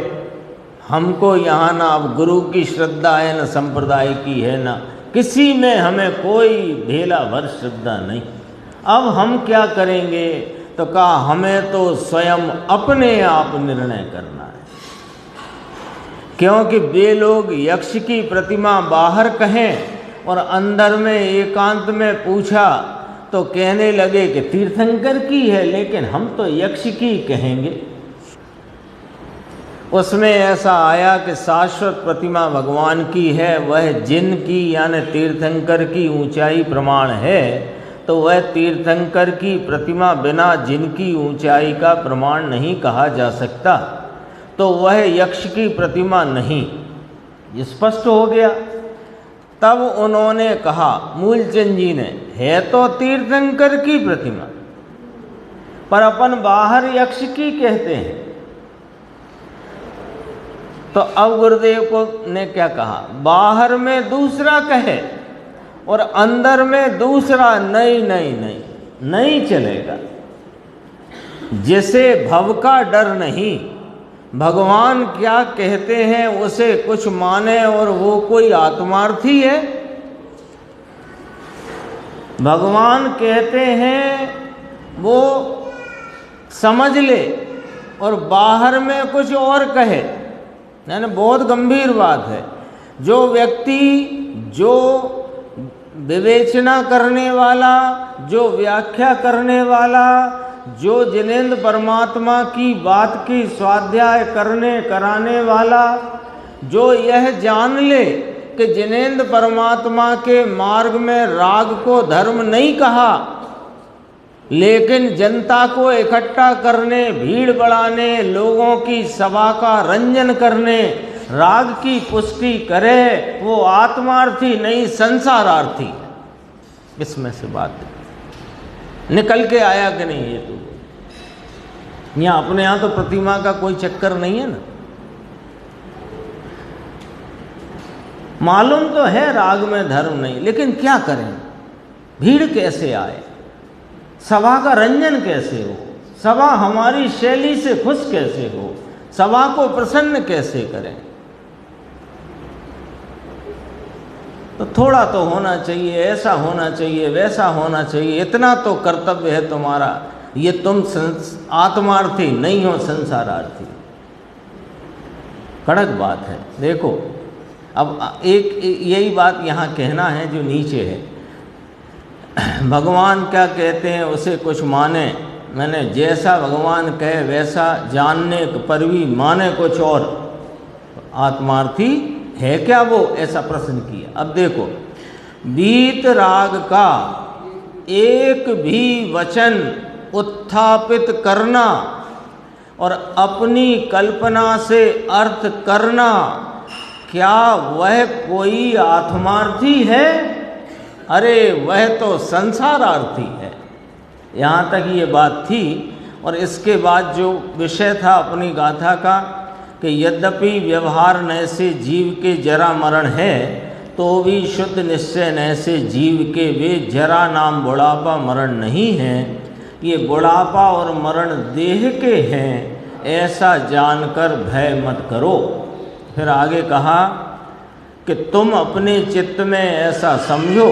हमको यहाँ ना अब गुरु की श्रद्धा है, ना संप्रदाय की है, ना किसी में हमें कोई ढेला भर श्रद्धा नहीं। अब हम क्या करेंगे? तो कहा हमें तो स्वयं अपने आप निर्णय करना है, क्योंकि वे लोग यक्ष की प्रतिमा बाहर कहें और अंदर में एकांत में पूछा तो कहने लगे कि तीर्थंकर की है, लेकिन हम तो यक्ष की कहेंगे। उसमें ऐसा आया कि शाश्वत प्रतिमा भगवान की है, वह जिनकी यानी तीर्थंकर की ऊंचाई प्रमाण है, तो वह तीर्थंकर की प्रतिमा बिना जिनकी ऊंचाई का प्रमाण नहीं कहा जा सकता, तो वह यक्ष की प्रतिमा नहीं। स्पष्ट हो गया। तब उन्होंने कहा, मूलचंद जी ने, है तो तीर्थंकर की प्रतिमा पर अपन बाहर यक्ष की कहते हैं। तो अब गुरुदेव को ने क्या कहा, बाहर में दूसरा कहे और अंदर में दूसरा, नहीं नहीं नहीं नहीं चलेगा। जिसे भव का डर नहीं, भगवान क्या कहते हैं उसे कुछ माने और वो कोई आत्मार्थी है। भगवान कहते हैं वो समझ ले और बाहर में कुछ और कहे, यानी बहुत गंभीर बात है। जो व्यक्ति जो विवेचना करने वाला, जो व्याख्या करने वाला, जो जिनेंद्र परमात्मा की बात की स्वाध्याय कराने वाला, जो यह जान ले कि जिनेंद्र परमात्मा के मार्ग में राग को धर्म नहीं कहा, लेकिन जनता को इकट्ठा करने, भीड़ बढ़ाने, लोगों की सभा का रंजन करने राग की पुष्टि करे, वो आत्मार्थी नहीं संसारार्थी। इसमें से बात निकल के आया कि नहीं? ये तो यहाँ अपने यहाँ तो प्रतिमा का कोई चक्कर नहीं है ना। मालूम तो है राग में धर्म नहीं, लेकिन क्या करें? भीड़ कैसे आए, सभा का रंजन कैसे हो, सभा हमारी शैली से खुश कैसे हो, सभा को प्रसन्न कैसे करें। तो थोड़ा तो होना चाहिए, ऐसा होना चाहिए, वैसा होना चाहिए, इतना तो कर्तव्य है तुम्हारा। ये तुम आत्मार्थी नहीं हो, संसारार्थी। कड़क बात है। देखो अब एक यही बात यहाँ कहना है जो नीचे है। भगवान क्या कहते हैं उसे कुछ माने, मैंने जैसा भगवान कहे वैसा जानने पर भी माने कुछ और। आत्मार्थी है क्या वो, ऐसा प्रश्न किया। अब देखो, वीत राग का एक भी वचन उत्थापित करना और अपनी कल्पना से अर्थ करना, क्या वह कोई आत्मार्थी है? अरे वह तो संसारार्थी है। यहाँ तक ये बात थी। और इसके बाद जो विषय था अपनी गाथा का कि यद्यपि व्यवहार न से जीव के जरा मरण है, तो भी शुद्ध निश्चय न से जीव के वे जरा नाम बुढ़ापा मरण नहीं है। ये बुढ़ापा और मरण देह के हैं, ऐसा जानकर भय मत करो। फिर आगे कहा कि तुम अपने चित्त में ऐसा समझो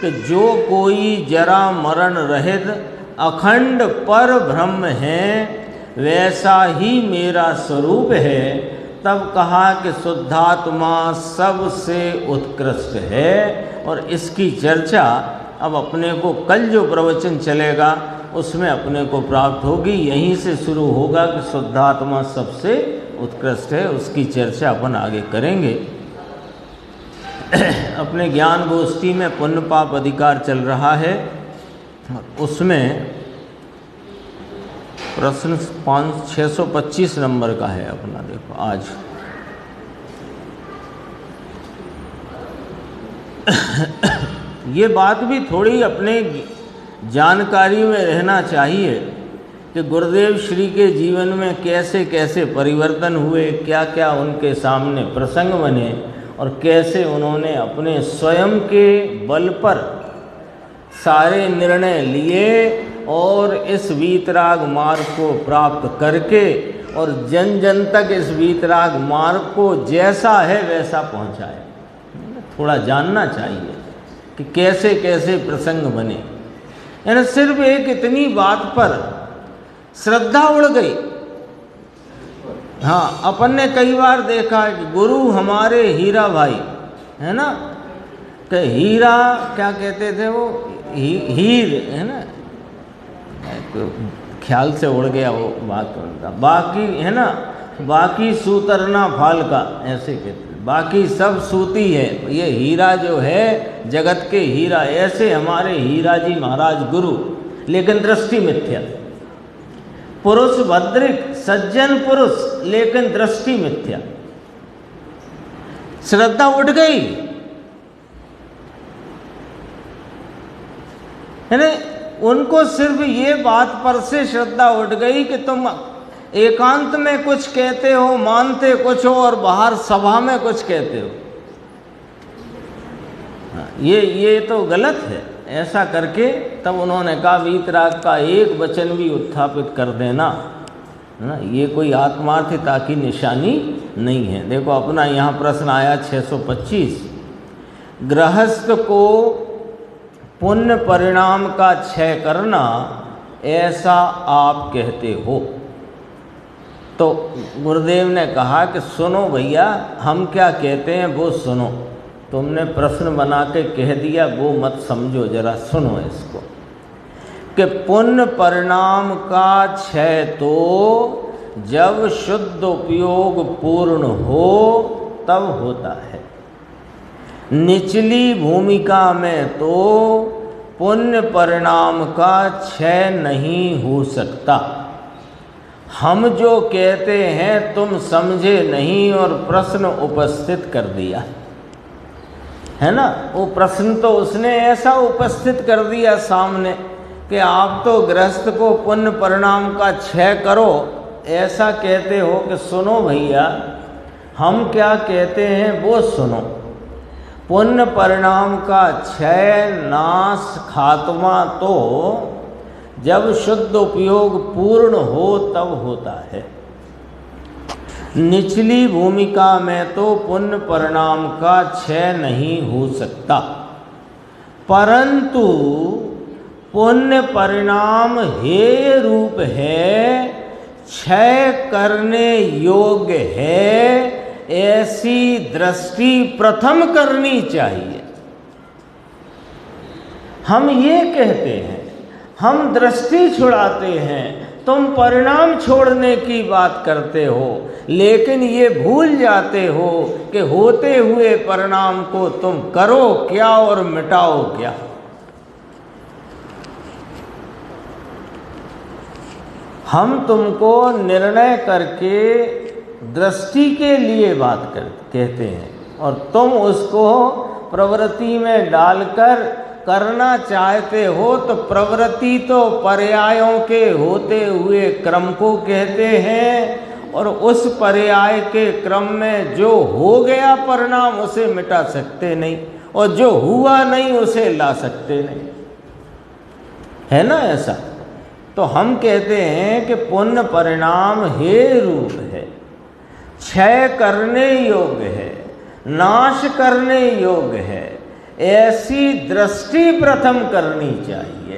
कि जो कोई जरा मरण रहित अखंड पर ब्रह्म है, वैसा ही मेरा स्वरूप है। तब कहा कि शुद्धात्मा सबसे उत्कृष्ट है। और इसकी चर्चा अब अपने को कल जो प्रवचन चलेगा उसमें अपने को प्राप्त होगी। यहीं से शुरू होगा कि शुद्धात्मा सबसे उत्कृष्ट है। उसकी चर्चा अपन आगे करेंगे। अपने ज्ञान गोष्ठी में पुण्य पाप अधिकार चल रहा है, उसमें प्रश्न 625 नंबर का है अपना। देखो आज ये बात भी थोड़ी अपने जानकारी में रहना चाहिए कि गुरुदेव श्री के जीवन में कैसे कैसे परिवर्तन हुए, क्या क्या उनके सामने प्रसंग बने और कैसे उन्होंने अपने स्वयं के बल पर सारे निर्णय लिए और इस वीतराग मार्ग को प्राप्त करके और जन जन तक इस वीतराग मार्ग को जैसा है वैसा पहुंचाए। थोड़ा जानना चाहिए कि कैसे कैसे प्रसंग बने। यानी सिर्फ एक इतनी बात पर श्रद्धा उड़ गई। हाँ, अपन ने कई बार देखा कि गुरु हमारे हीरा भाई है ना, कि हीरा क्या कहते थे वो, हीर है ना, ख्याल से उड़ गया वो बात उनका। बाकी है ना, बाकी सूतरना फाल का, ऐसे कहते, बाकी सब सूती है, ये हीरा जो है जगत के हीरा। ऐसे हमारे हीरा जी महाराज गुरु, लेकिन दृष्टि मिथ्या। पुरुष भद्रिक सज्जन पुरुष, लेकिन दृष्टि मिथ्या। श्रद्धा उठ गई है ना, उनको सिर्फ ये बात पर से श्रद्धा उठ गई कि तुम एकांत में कुछ कहते हो, मानते कुछ हो और बाहर सभा में कुछ कहते हो। ये तो गलत है। ऐसा करके तब उन्होंने कहा वीतराग का एक वचन भी उत्थापित कर देना, है ना, ये कोई आत्मार्थता की निशानी नहीं है। देखो अपना यहाँ प्रश्न आया 625, गृहस्थ को पुण्य परिणाम का क्षय करना ऐसा आप कहते हो। तो गुरुदेव ने कहा कि सुनो भैया, हम क्या कहते हैं वो सुनो। तुमने प्रश्न बना के कह दिया वो मत समझो, जरा सुनो इसको कि पुण्य परिणाम का क्षय तो जब शुद्ध उपयोग पूर्ण हो तब होता है। निचली भूमिका में तो पुण्य परिणाम का क्षय नहीं हो सकता। हम जो कहते हैं तुम समझे नहीं और प्रश्न उपस्थित कर दिया है ना। वो प्रश्न तो उसने ऐसा उपस्थित कर दिया सामने कि आप तो गृहस्थ को पुण्य परिणाम का क्षय करो ऐसा कहते हो कि सुनो भैया, हम क्या कहते हैं वो सुनो। पुण्य परिणाम का क्षय नाश खात्मा तो जब शुद्ध उपयोग पूर्ण हो तब होता है। निचली भूमिका में तो पुण्य परिणाम का क्षय नहीं हो सकता, परंतु पुण्य परिणाम हेय रूप है, क्षय करने योग्य है, ऐसी दृष्टि प्रथम करनी चाहिए। हम ये कहते हैं, हम दृष्टि छुड़ाते हैं, तुम परिणाम छोड़ने की बात करते हो, लेकिन ये भूल जाते हो कि होते हुए परिणाम को तुम करो क्या और मिटाओ क्या। हम तुमको निर्णय करके दृष्टि के लिए बात कहते हैं और तुम उसको प्रवृत्ति में डालकर करना चाहते हो, तो प्रवृत्ति तो पर्यायों के होते हुए क्रम को कहते हैं, और उस पर्याय के क्रम में जो हो गया परिणाम उसे मिटा सकते नहीं, और जो हुआ नहीं उसे ला सकते नहीं, है ना ऐसा। तो हम कहते हैं कि पुण्य परिणाम हेय रूप है, क्षय करने योग्य है, नाश करने योग्य है, ऐसी दृष्टि प्रथम करनी चाहिए।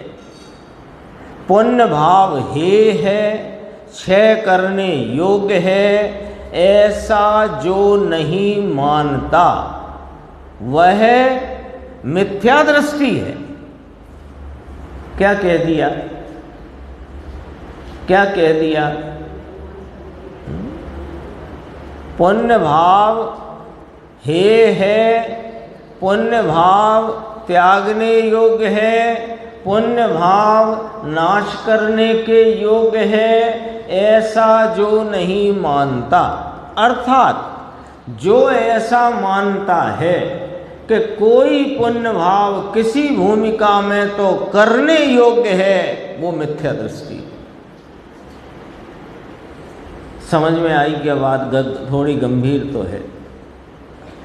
पुण्य भाव हेय है, क्षय करने योग्य है, ऐसा जो नहीं मानता वह मिथ्या दृष्टि है। क्या कह दिया, क्या कह दिया? पुण्य भाव हेय है, पुण्य भाव त्यागने योग्य है, पुण्य भाव नाश करने के योग्य है, ऐसा जो नहीं मानता। अर्थात जो ऐसा मानता है कि कोई पुण्य भाव किसी भूमिका में तो करने योग्य है, वो मिथ्या दृष्टि। समझ में आई क्या बात? थोड़ी गंभीर तो है,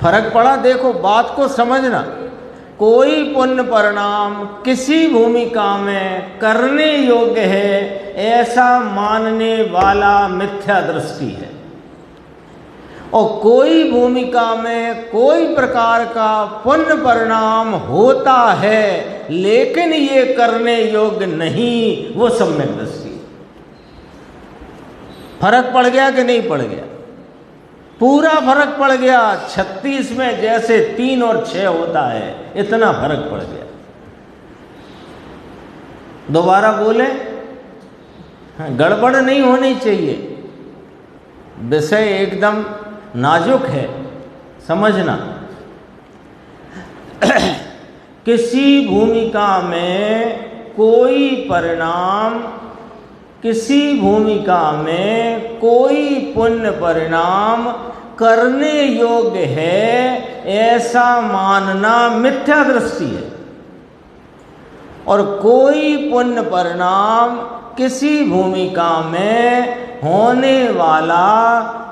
फर्क पड़ा। देखो बात को समझना, कोई पुण्य परिणाम किसी भूमिका में करने योग्य है, ऐसा मानने वाला मिथ्या दृष्टि है, और कोई भूमिका में कोई प्रकार का पुण्य परिणाम होता है लेकिन ये करने योग्य नहीं, वो सम्यक दृष्टि। फर्क पड़ गया कि नहीं पड़ गया? पूरा फर्क पड़ गया। 36 में जैसे 3 और 6 होता है, इतना फर्क पड़ गया। दोबारा बोले, गड़बड़ नहीं होनी चाहिए, विषय एकदम नाजुक है, समझना। किसी भूमिका में कोई परिणाम, किसी भूमिका में कोई पुण्य परिणाम करने योग्य है, ऐसा मानना मिथ्या दृष्टि है, और कोई पुण्य परिणाम किसी भूमिका में होने वाला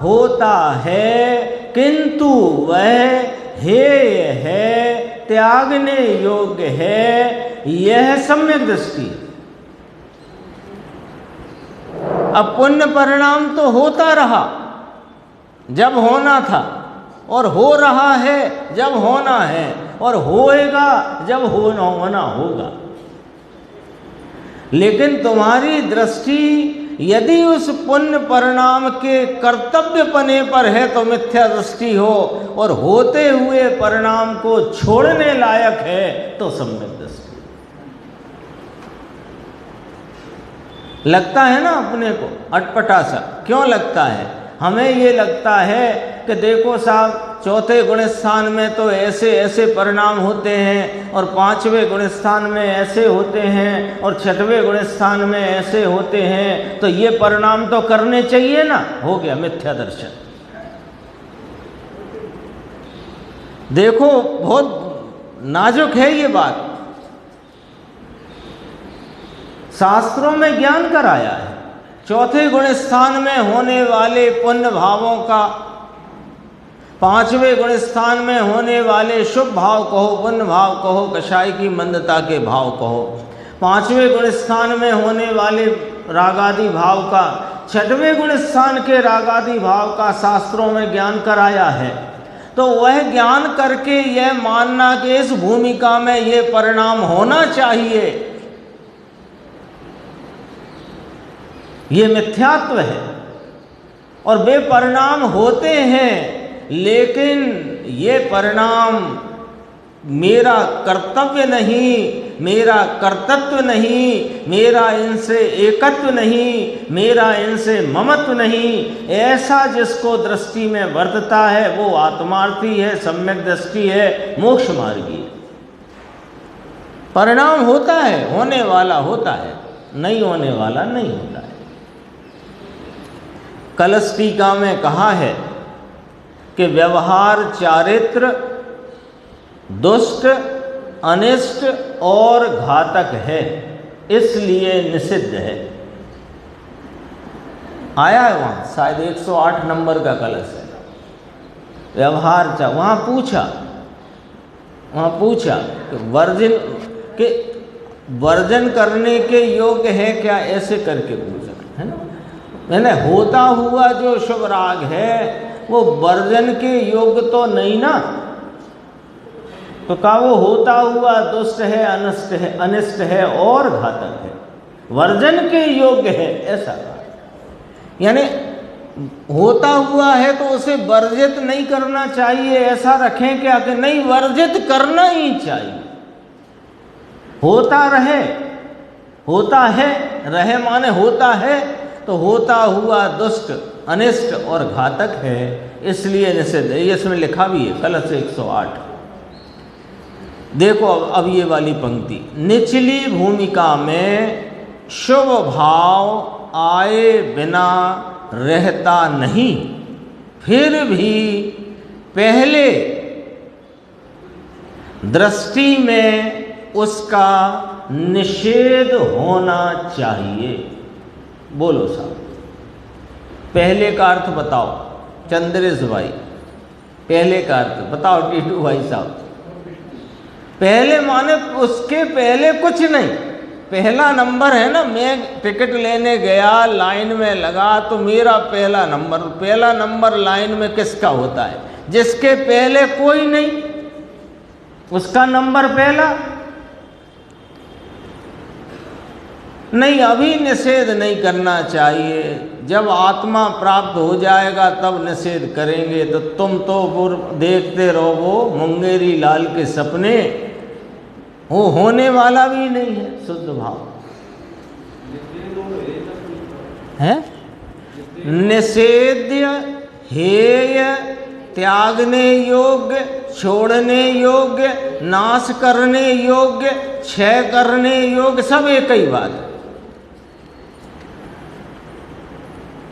होता है किंतु वह हेय है, त्यागने योग्य है, यह सम्यक दृष्टि है। अब पुण्य परिणाम तो होता रहा जब होना था, और हो रहा है जब होना है, और होएगा जब होना होगा। लेकिन तुम्हारी दृष्टि यदि उस पुण्य परिणाम के कर्तव्य पने पर है तो मिथ्या दृष्टि हो, और होते हुए परिणाम को छोड़ने लायक है तो सम्यक दृष्टि। लगता है ना अपने को अटपटा सा, क्यों लगता है? हमें ये लगता है कि देखो साहब, चौथे गुण स्थान में तो ऐसे ऐसे परिणाम होते हैं, और 5वें गुण स्थान में ऐसे होते हैं, और 6वें गुण स्थान में ऐसे होते हैं, तो ये परिणाम तो करने चाहिए ना। हो गया मिथ्या दर्शन। देखो बहुत नाजुक है ये बात, शास्त्रों में ज्ञान कराया है। चौथे गुण स्थान में होने वाले पुण्य भावों का, 5वें गुण स्थान में होने वाले शुभ भाव कहो, पुण्य भाव कहो, कषाय की मंदता के भाव कहो, 5वें गुण स्थान में होने वाले रागादि भाव का 6वें गुण स्थान के रागादि भाव का शास्त्रों में ज्ञान कराया है, तो वह ज्ञान करके यह मानना कि इस भूमिका में ये परिणाम होना चाहिए, ये मिथ्यात्व है। और वे परिणाम होते हैं, लेकिन ये परिणाम मेरा कर्तव्य नहीं, मेरा कर्तृत्व नहीं, मेरा इनसे एकत्व नहीं, मेरा इनसे ममत्व नहीं, ऐसा जिसको दृष्टि में वर्तता है वो आत्मार्थी है, सम्यक दृष्टि है, मोक्ष मार्गी है। परिणाम होता है, होने वाला होता है, नहीं होने वाला नहीं होता है। कलश टीका में कहा है कि व्यवहार चारित्र दुष्ट, अनिष्ट और घातक है, इसलिए निषिद्ध है। आया है वहाँ, शायद 108 नंबर का कलश है। व्यवहार वहाँ पूछा कि वर्जन करने के योग्य है क्या, ऐसे करके पूछा है ना। मैंने होता हुआ जो शुभ राग है वो वर्जन के योग्य तो नहीं ना, तो कहा वो होता हुआ दुष्ट है, अनिष्ट है और घातक है, वर्जन के योग्य है, ऐसा कहा। यानी होता हुआ है तो उसे वर्जित नहीं करना चाहिए, ऐसा रखें क्या कि नहीं, वर्जित करना ही चाहिए। होता रहे, होता है, रहे माने होता है, तो होता हुआ दुष्ट, अनिष्ट और घातक है, इसलिए निषिद्ध है। ये इसमें लिखा भी है कलश 108। देखो अब ये वाली पंक्ति, निचली भूमिका में शुभ भाव आए बिना रहता नहीं, फिर भी पहले दृष्टि में उसका निषेध होना चाहिए। बोलो साहब, पहले का अर्थ बताओ चंद्रेश भाई, पहले का अर्थ बताओ टीटू भाई साहब। पहले माने उसके पहले कुछ नहीं, पहला नंबर है ना। मैं टिकट लेने गया, लाइन में लगा, तो मेरा पहला नंबर लाइन में किसका होता है? जिसके पहले कोई नहीं, उसका नंबर पहला नहीं। अभी निषेध नहीं करना चाहिए, जब आत्मा प्राप्त हो जाएगा तब निषेध करेंगे। तो तुम तो देखते रहो वो मुंगेरी लाल के सपने, वो होने वाला भी नहीं है शुद्ध भाव है। निषेध्य, हेय, त्यागने योग्य, छोड़ने योग्य, नाश करने योग्य, क्षय करने योग्य, सब एक ही बात है,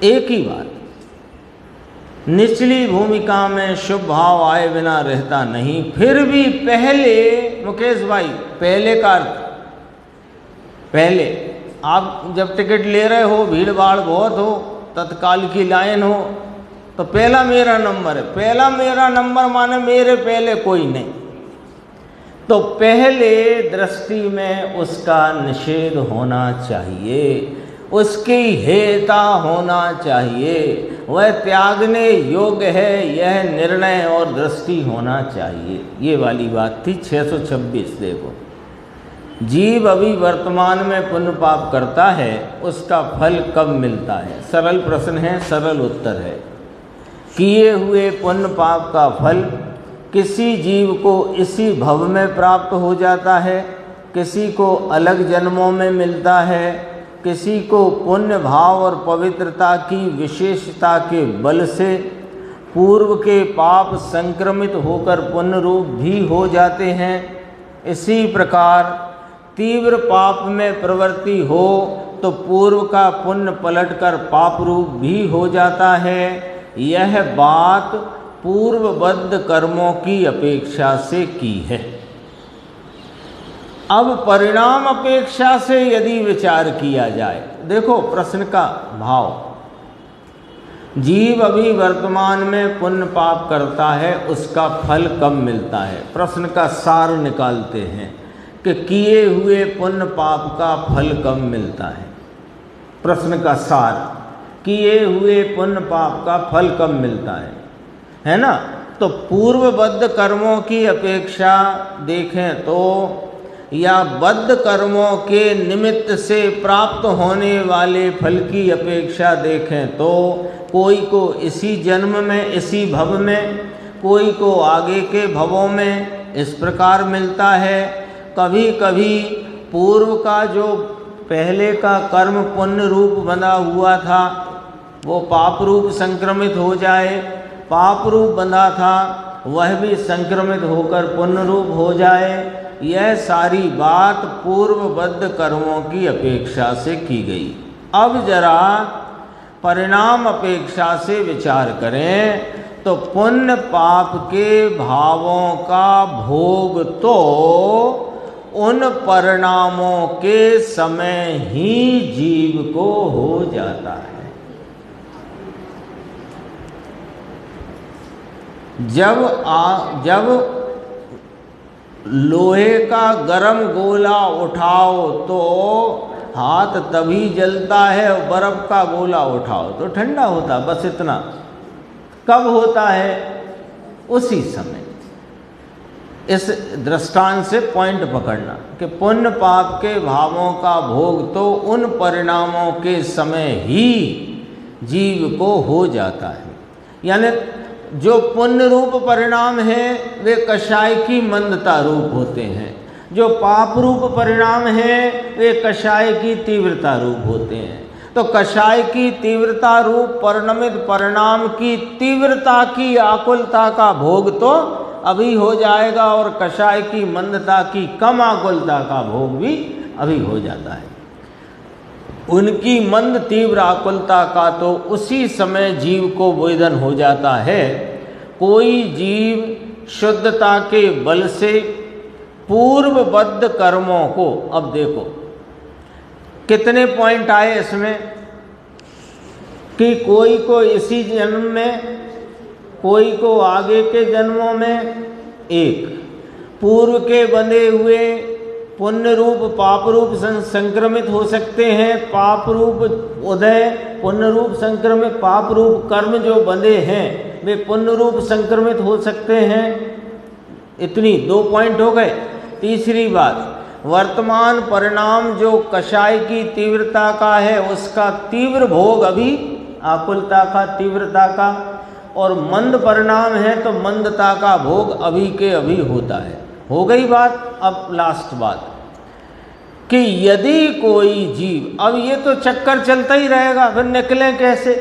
एक ही बात। निचली भूमिका में शुभ भाव आए बिना रहता नहीं, फिर भी पहले, मुकेश भाई पहले का अर्थ, पहले आप जब टिकट ले रहे हो, भीड़ भाड़ बहुत हो, तत्काल की लाइन हो, तो पहला मेरा नंबर है। पहला मेरा नंबर माने मेरे पहले कोई नहीं, तो पहले दृष्टि में उसका निषेध होना चाहिए, उसकी हेयता होना चाहिए, वह त्यागने योग्य है, यह निर्णय और दृष्टि होना चाहिए। ये वाली बात थी 626। देखो, जीव अभी वर्तमान में पुण्य पाप करता है, उसका फल कब मिलता है? सरल प्रश्न है, सरल उत्तर है। किए हुए पुण्य पाप का फल किसी जीव को इसी भव में प्राप्त हो जाता है, किसी को अलग जन्मों में मिलता है, किसी को पुण्य भाव और पवित्रता की विशेषता के बल से पूर्व के पाप संक्रमित होकर पुण्य रूप भी हो जाते हैं। इसी प्रकार तीव्र पाप में प्रवृत्ति हो तो पूर्व का पुण्य पलटकर पाप रूप भी हो जाता है। यह बात पूर्वबद्ध कर्मों की अपेक्षा से की है। अब परिणाम अपेक्षा से यदि विचार किया जाए, देखो प्रश्न का भाव, जीव अभी वर्तमान में पुण्य पाप करता है, उसका फल कब मिलता है? प्रश्न का सार निकालते हैं कि किए हुए पुण्य पाप का फल कब मिलता है। प्रश्न का सार, किए हुए पुण्य पाप का फल कब मिलता है ना। तो पूर्वबद्ध कर्मों की अपेक्षा देखें तो या बद्ध कर्मों के निमित्त से प्राप्त होने वाले फल की अपेक्षा देखें तो कोई को इसी जन्म में, इसी भव में, कोई को आगे के भवों में इस प्रकार मिलता है। कभी कभी पूर्व का जो पहले का कर्म पुण्य रूप बंधा हुआ था वो पाप रूप संक्रमित हो जाए, पाप रूप बंधा था वह भी संक्रमित होकर पुण्य रूप हो जाए। यह सारी बात पूर्वबद्ध कर्मों की अपेक्षा से की गई। अब जरा परिणाम अपेक्षा से विचार करें तो पुण्य पाप के भावों का भोग तो उन परिणामों के समय ही जीव को हो जाता है। जब लोहे का गर्म गोला उठाओ तो हाथ तभी जलता है और बर्फ का गोला उठाओ तो ठंडा होता, बस इतना। कब होता है? उसी समय। इस दृष्टांत से पॉइंट पकड़ना कि पुण्य पाप के भावों का भोग तो उन परिणामों के समय ही जीव को हो जाता है। यानी जो पुण्य रूप परिणाम हैं वे कषाय की मंदता रूप होते हैं, जो पाप रूप परिणाम हैं वे कषाय की तीव्रता रूप होते हैं। तो कषाय की तीव्रता रूप परिणमित परिणाम की तीव्रता की आकुलता का भोग तो अभी हो जाएगा और कषाय की मंदता की कम आकुलता का भोग भी अभी हो जाता है। उनकी मंद तीव्र आकुलता का तो उसी समय जीव को वेदन हो जाता है। कोई जीव शुद्धता के बल से पूर्वबद्ध कर्मों को, अब देखो कितने पॉइंट आए इसमें कि कोई को इसी जन्म में, कोई को आगे के जन्मों में, एक पूर्व के बंधे हुए पुण्य रूप पाप रूप संक्रमित हो सकते हैं, पाप रूप उदय पुण्य रूप संक्रमित, पाप रूप कर्म जो बंधे हैं वे पुण्य रूप संक्रमित हो सकते हैं। इतनी 2 पॉइंट हो गए। तीसरी बात, वर्तमान परिणाम जो कषाय की तीव्रता का है उसका तीव्र भोग अभी आकुलता का, तीव्रता का, और मंद परिणाम है तो मंदता का भोग अभी के अभी होता है। हो गई बात। अब लास्ट बात कि यदि कोई जीव, अब ये तो चक्कर चलता ही रहेगा, फिर निकले कैसे?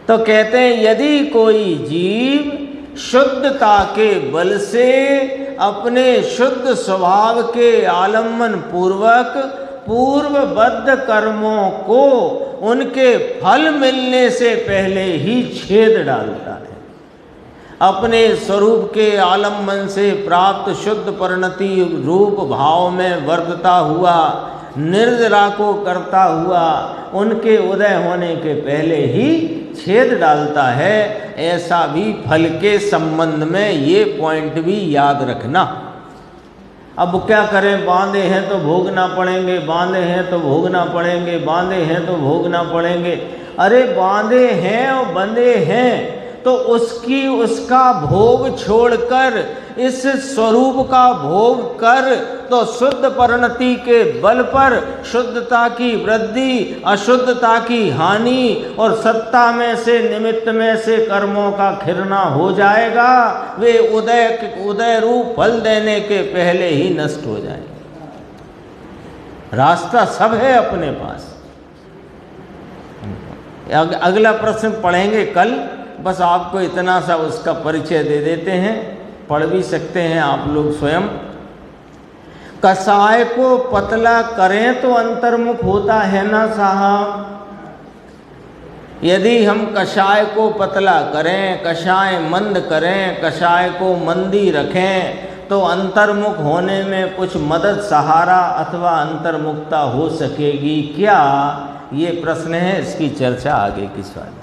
तो कहते हैं यदि कोई जीव शुद्धता के बल से अपने शुद्ध स्वभाव के आलम्बन पूर्वक पूर्वबद्ध कर्मों को उनके फल मिलने से पहले ही छेद डालता है, अपने स्वरूप के आलम्बन से प्राप्त शुद्ध परिणति रूप भाव में वर्धता हुआ, निर्जरा को करता हुआ उनके उदय होने के पहले ही छेद डालता है। ऐसा भी फल के संबंध में ये पॉइंट भी याद रखना। अब क्या करें, बांधे हैं तो भोगना पड़ेंगे, बांधे हैं तो भोगना पड़ेंगे, बांधे हैं तो भोगना पड़ेंगे। अरे बांधे हैं और बंधे हैं तो उसका भोग छोड़कर इस स्वरूप का भोग कर तो शुद्ध परिणति के बल पर शुद्धता की वृद्धि, अशुद्धता की हानि और सत्ता में से निमित्त में से कर्मों का खिरना हो जाएगा। वे उदय रूप फल देने के पहले ही नष्ट हो जाएंगे। रास्ता सब है अपने पास। अगला प्रश्न पढ़ेंगे कल, बस आपको इतना सा उसका परिचय दे देते हैं, पढ़ भी सकते हैं आप लोग स्वयं। कषाय को पतला करें तो अंतर्मुख होता है ना साहब। यदि हम कषाय को पतला करें, कषाय मंद करें, कषाय को मंदी रखें तो अंतर्मुख होने में कुछ मदद, सहारा अथवा अंतर्मुखता हो सकेगी क्या? ये प्रश्न है, इसकी चर्चा आगे की स्वाद है।